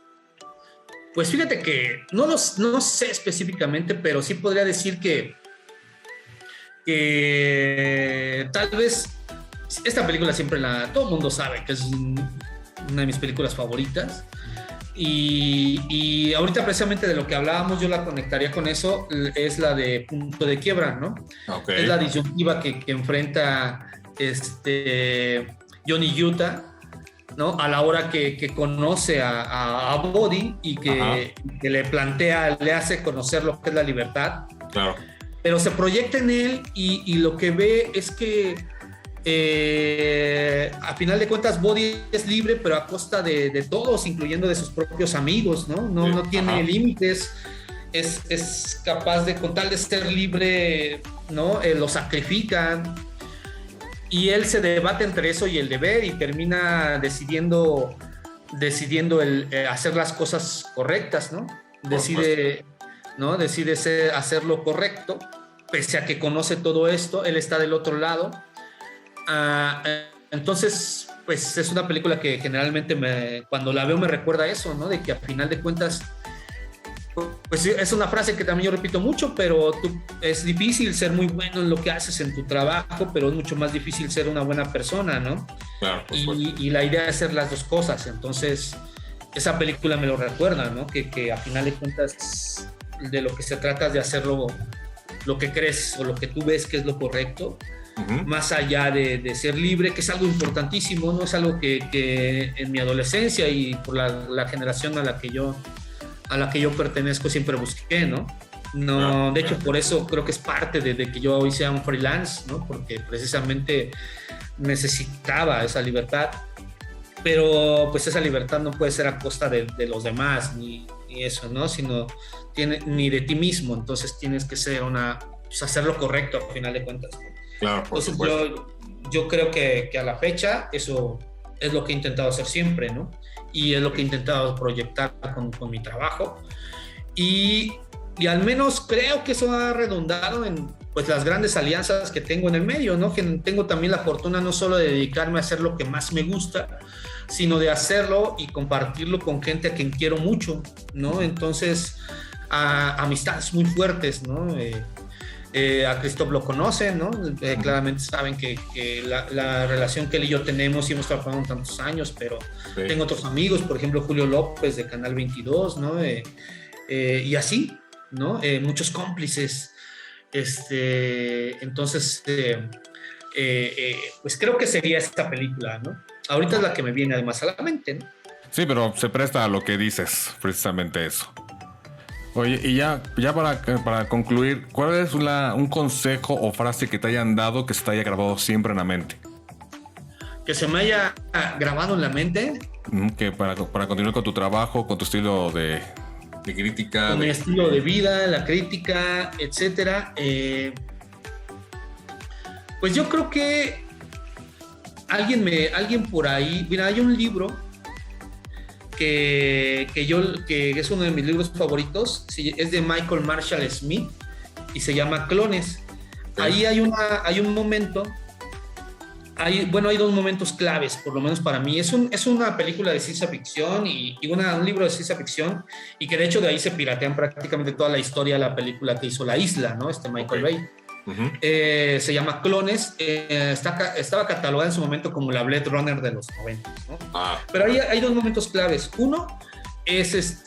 Pues fíjate que no sé específicamente, pero sí podría decir que que tal vez esta película siempre todo el mundo sabe que es una de mis películas favoritas. Y ahorita precisamente de lo que hablábamos, yo la conectaría con eso, es la de Punto de Quiebra, ¿no? Okay. Es la disyuntiva que enfrenta Johnny Utah, ¿no? A la hora que conoce a Body y que le plantea, le hace conocer lo que es la libertad. Claro. Pero se proyecta en él y lo que ve es que a final de cuentas Body es libre, pero a costa de todos, incluyendo de sus propios amigos, ¿no? No tiene límites, es capaz de, con tal de ser libre, ¿no? Lo sacrifican, y él se debate entre eso y el deber, y termina decidiendo el hacer las cosas correctas, ¿no? Decide hacer lo correcto, pese a que conoce todo esto, él está del otro lado. Entonces, pues es una película que generalmente cuando la veo me recuerda a eso, ¿no? De que a final de cuentas, pues es una frase que también yo repito mucho, pero es difícil ser muy bueno en lo que haces en tu trabajo, pero es mucho más difícil ser una buena persona, ¿no? Claro, y la idea es hacer las dos cosas. Entonces, esa película me lo recuerda, ¿no? Que a final de cuentas, de lo que se trata es de hacer lo que crees o lo que tú ves que es lo correcto. Más allá de ser libre, que es algo importantísimo, ¿no? Es algo que en mi adolescencia y por la generación a la que yo pertenezco siempre busqué, ¿no? De hecho, por eso creo que es parte de que yo hoy sea un freelance, ¿no? Porque precisamente necesitaba esa libertad, pero pues esa libertad no puede ser a costa de los demás, ni eso, ¿no? Sino ni de ti mismo. Entonces tienes que ser pues hacer lo correcto al final de cuentas, ¿no? Claro, por supuesto. Yo creo que a la fecha eso es lo que he intentado hacer siempre, ¿no? Y es lo que he intentado proyectar con mi trabajo. Y al menos creo que eso ha redundado en pues las grandes alianzas que tengo en el medio, ¿no? Que tengo también la fortuna no solo de dedicarme a hacer lo que más me gusta, sino de hacerlo y compartirlo con gente a quien quiero mucho, ¿no? Entonces, amistades muy fuertes, ¿no? A Christoph lo conocen, ¿no? Claramente saben que la relación que él y yo tenemos y hemos trabajado tantos años, pero tengo otros amigos, por ejemplo Julio López de Canal 22, ¿no? Y así, ¿no? Muchos cómplices. Entonces, pues creo que sería esta película, ¿no? Ahorita es la que me viene además a la mente, ¿no? Sí, pero se presta a lo que dices, precisamente eso. Oye, y ya para concluir, ¿cuál es un consejo o frase que te hayan dado que se te haya grabado siempre en la mente? Que se me haya grabado en la mente. Que para continuar con tu trabajo, con tu estilo de crítica. Con mi estilo de vida, la crítica, etcétera. Pues yo creo que alguien por ahí, mira, hay un libro que es uno de mis libros favoritos, es de Michael Marshall Smith y se llama Clones. Ahí hay un momento, hay dos momentos claves, por lo menos para mí. Es una película de ciencia ficción y un libro de ciencia ficción, y que de hecho de ahí se piratean prácticamente toda la historia de la película que hizo La Isla, ¿no? Michael Bay. Se llama Clones. Estaba catalogada en su momento como la Blade Runner de los 90, ¿no? Pero ahí hay dos momentos claves. Uno es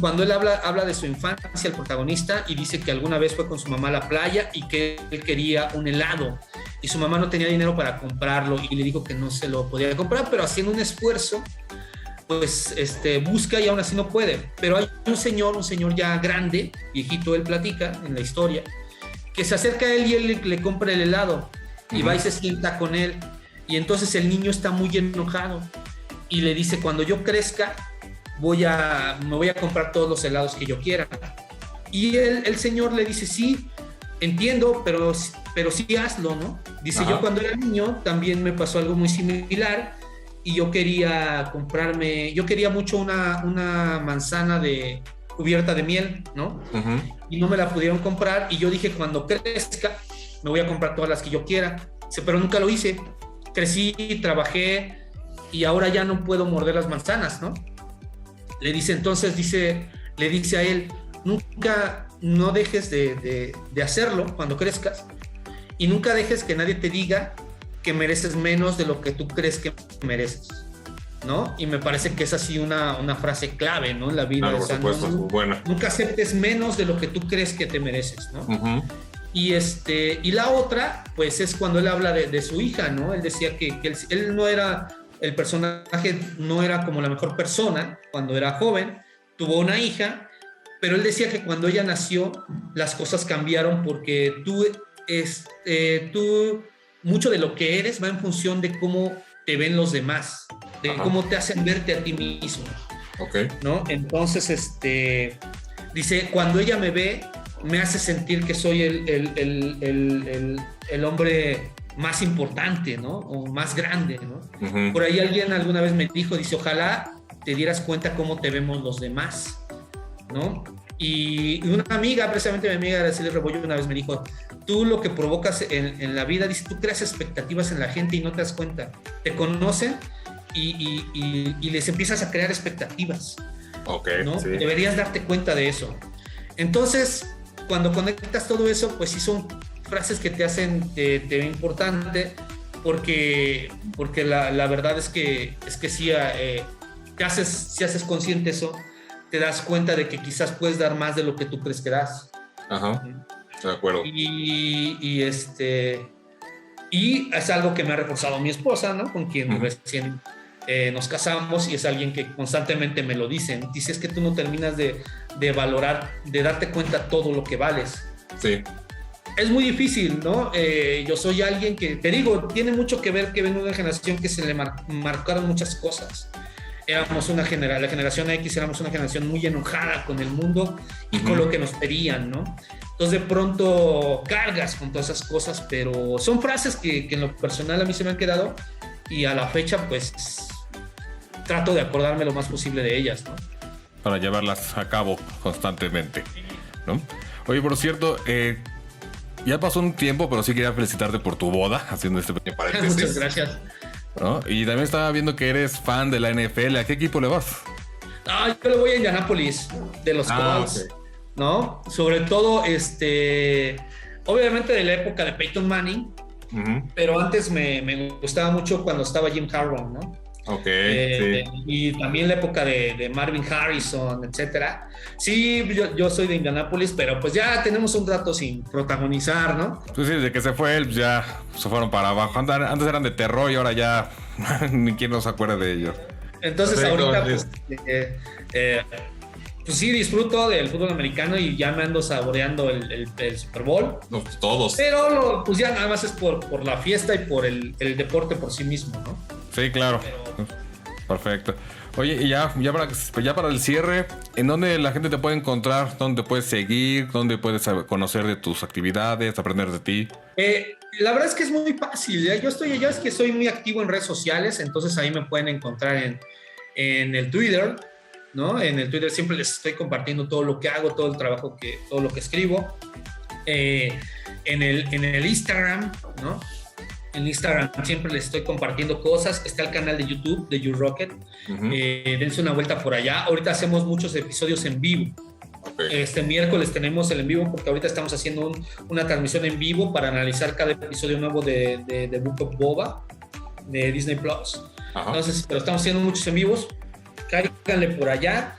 cuando él habla de su infancia, el protagonista, y dice que alguna vez fue con su mamá a la playa y que él quería un helado y su mamá no tenía dinero para comprarlo y le dijo que no se lo podía comprar, pero haciendo un esfuerzo pues busca y aún así no puede. Pero hay un señor ya grande, viejito, él platica en la historia, que se acerca a él y él le compra el helado y va y se sienta con él, y entonces el niño está muy enojado y le dice: cuando yo crezca me voy a comprar todos los helados que yo quiera. Y el señor le dice: sí, entiendo, pero sí hazlo, ¿no? Dice: yo cuando era niño también me pasó algo muy similar y yo quería mucho una manzana cubierta de miel, ¿no? Y no me la pudieron comprar, y yo dije: cuando crezca me voy a comprar todas las que yo quiera. Dice: pero nunca lo hice, crecí, trabajé y ahora ya no puedo morder las manzanas, ¿no? Le dice a él: nunca no dejes de hacerlo cuando crezcas, y nunca dejes que nadie te diga que mereces menos de lo que tú crees que mereces, ¿no? Y me parece que es así una frase clave, ¿no? En la vida. Claro, por supuesto, es muy buena. Nunca aceptes menos de lo que tú crees que te mereces, ¿no? Uh-huh. Y la otra, pues es cuando él habla de su hija, ¿no? Él decía que él no era, el personaje no era como la mejor persona cuando era joven, tuvo una hija, pero él decía que cuando ella nació, las cosas cambiaron porque tú mucho de lo que eres va en función de cómo te ven los demás, de Ajá. cómo te hacen verte a ti mismo, Ok. ¿no? Entonces, dice, cuando ella me ve, me hace sentir que soy el hombre más importante, ¿no? O más grande, ¿no? Uh-huh. Por ahí alguien alguna vez me dijo, dice, ojalá te dieras cuenta cómo te vemos los demás, ¿no? Y una amiga, precisamente mi amiga Araceli Rebollo, una vez me dijo, tú lo que provocas en la vida, dice, tú creas expectativas en la gente y no te das cuenta. Te conocen y les empiezas a crear expectativas, Ok, ¿no? sí. Deberías darte cuenta de eso. Entonces, cuando conectas todo eso, pues sí son frases que te hacen te ve importante, porque la verdad es que sí, si haces consciente eso, te das cuenta de que quizás puedes dar más de lo que tú crees que das. Ajá, de acuerdo. Y es algo que me ha reforzado mi esposa, ¿no? Con quien Uh-huh. recién nos casamos, y es alguien que constantemente me lo dice. Dice, es que tú no terminas de valorar, de darte cuenta todo lo que vales. Sí. Es muy difícil, ¿no? Yo soy alguien que, te digo, tiene mucho que ver que vengo de una generación que se le marcaron muchas cosas. Éramos la generación X, éramos una generación muy enojada con el mundo y con lo que nos pedían, ¿no? Entonces de pronto cargas con todas esas cosas, pero son frases que en lo personal a mí se me han quedado, y a la fecha pues trato de acordarme lo más posible de ellas, ¿no? Para llevarlas a cabo constantemente, ¿no? Oye, por cierto, ya pasó un tiempo, pero sí quería felicitarte por tu boda, haciendo este pequeño paréntesis. Muchas gracias. ¿No? Y también estaba viendo que eres fan de la NFL. ¿A qué equipo le vas? Yo le voy a Indianapolis, de los Colts, okay. ¿no? Sobre todo, obviamente de la época de Peyton Manning, Uh-huh. pero antes me gustaba mucho cuando estaba Jim Harbaugh, ¿no? Ok, sí. Y también la época de Marvin Harrison, etcétera. Sí, yo soy de Indianapolis, pero pues ya tenemos un rato sin protagonizar, ¿no? Pues sí, desde que se fue él, ya se fueron para abajo. Antes eran de terror y ahora ya ni quien nos acuerda de ellos. Entonces Perfecto, ahorita pues sí disfruto del fútbol americano y ya me ando saboreando el Super Bowl. No, pues Pero pues ya nada más es por la fiesta y por el deporte por sí mismo, ¿no? Sí, claro. Perfecto. Oye, y ya para el cierre, ¿en dónde la gente te puede encontrar? ¿Dónde te puedes seguir? ¿Dónde puedes conocer de tus actividades, aprender de ti? La verdad es que es muy fácil. Ya es que soy muy activo en redes sociales, entonces ahí me pueden encontrar en el Twitter, ¿no? En el Twitter siempre les estoy compartiendo todo lo que hago, todo lo que escribo. En el Instagram, ¿no? En Instagram siempre les estoy compartiendo cosas. Está el canal de YouTube de YouRocket. Uh-huh. Dense una vuelta por allá. Ahorita hacemos muchos episodios en vivo. Okay. Este miércoles tenemos el en vivo porque ahorita estamos haciendo una transmisión en vivo para analizar cada episodio nuevo de Book of Boba de Disney Plus. Ajá. Entonces, pero estamos haciendo muchos en vivos. Cáiganle por allá.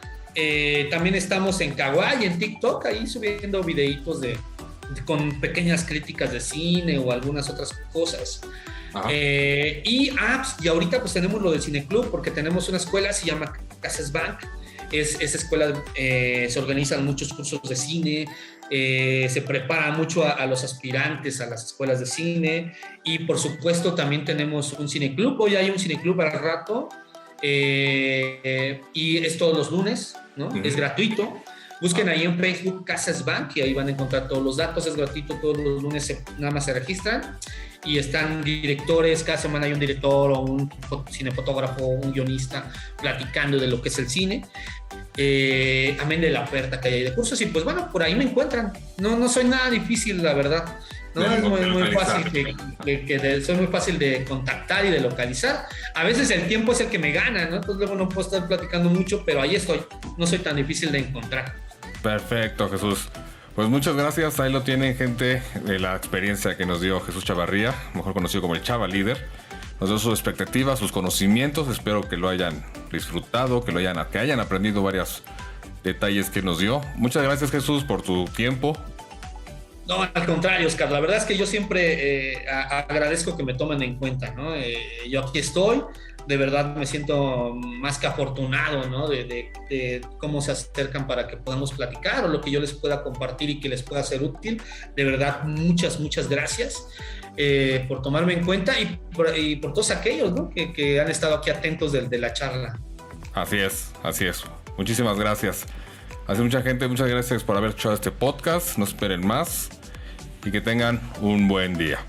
También estamos en Kawaii, en TikTok, ahí subiendo videitos con pequeñas críticas de cine o algunas otras cosas. Y ahorita pues tenemos lo del Cineclub, porque tenemos una escuela, se llama Casas Bank. Esa escuela se organizan muchos cursos de cine, se prepara mucho a los aspirantes a las escuelas de cine, y por supuesto también tenemos un cineclub. Hoy hay un cineclub al rato, y es todos los lunes, ¿no? Uh-huh. Es gratuito. Busquen ahí en Facebook Casas Bank y ahí van a encontrar todos los datos. Es gratuito, todos los lunes nada más se registran y están directores. Cada semana hay un director o un cinefotógrafo, un guionista platicando de lo que es el cine, amén de la oferta que hay de cursos. Y pues bueno, por ahí me encuentran. No soy nada difícil, la verdad. No, es muy fácil soy muy fácil de contactar y de localizar. A veces el tiempo es el que me gana, ¿no? Entonces luego no puedo estar platicando mucho, pero ahí estoy. No soy tan difícil de encontrar. Perfecto, Jesús. Pues muchas gracias, ahí lo tienen, gente, de la experiencia que nos dio Jesús Chavarría, mejor conocido como el Chava Líder. Nos dio sus expectativas, sus conocimientos, espero que lo hayan disfrutado, que hayan aprendido varios detalles que nos dio. Muchas gracias, Jesús, por tu tiempo. No, al contrario, Oscar, la verdad es que yo siempre agradezco que me tomen en cuenta, ¿no? Yo aquí estoy, de verdad me siento más que afortunado, ¿no? De cómo se acercan para que podamos platicar o lo que yo les pueda compartir y que les pueda ser útil. De verdad, muchas gracias por tomarme en cuenta y por todos aquellos, ¿no? que han estado aquí atentos de la charla. Así es. Muchísimas gracias. Así mucha gente, muchas gracias por haber escuchado este podcast. No esperen más y que tengan un buen día.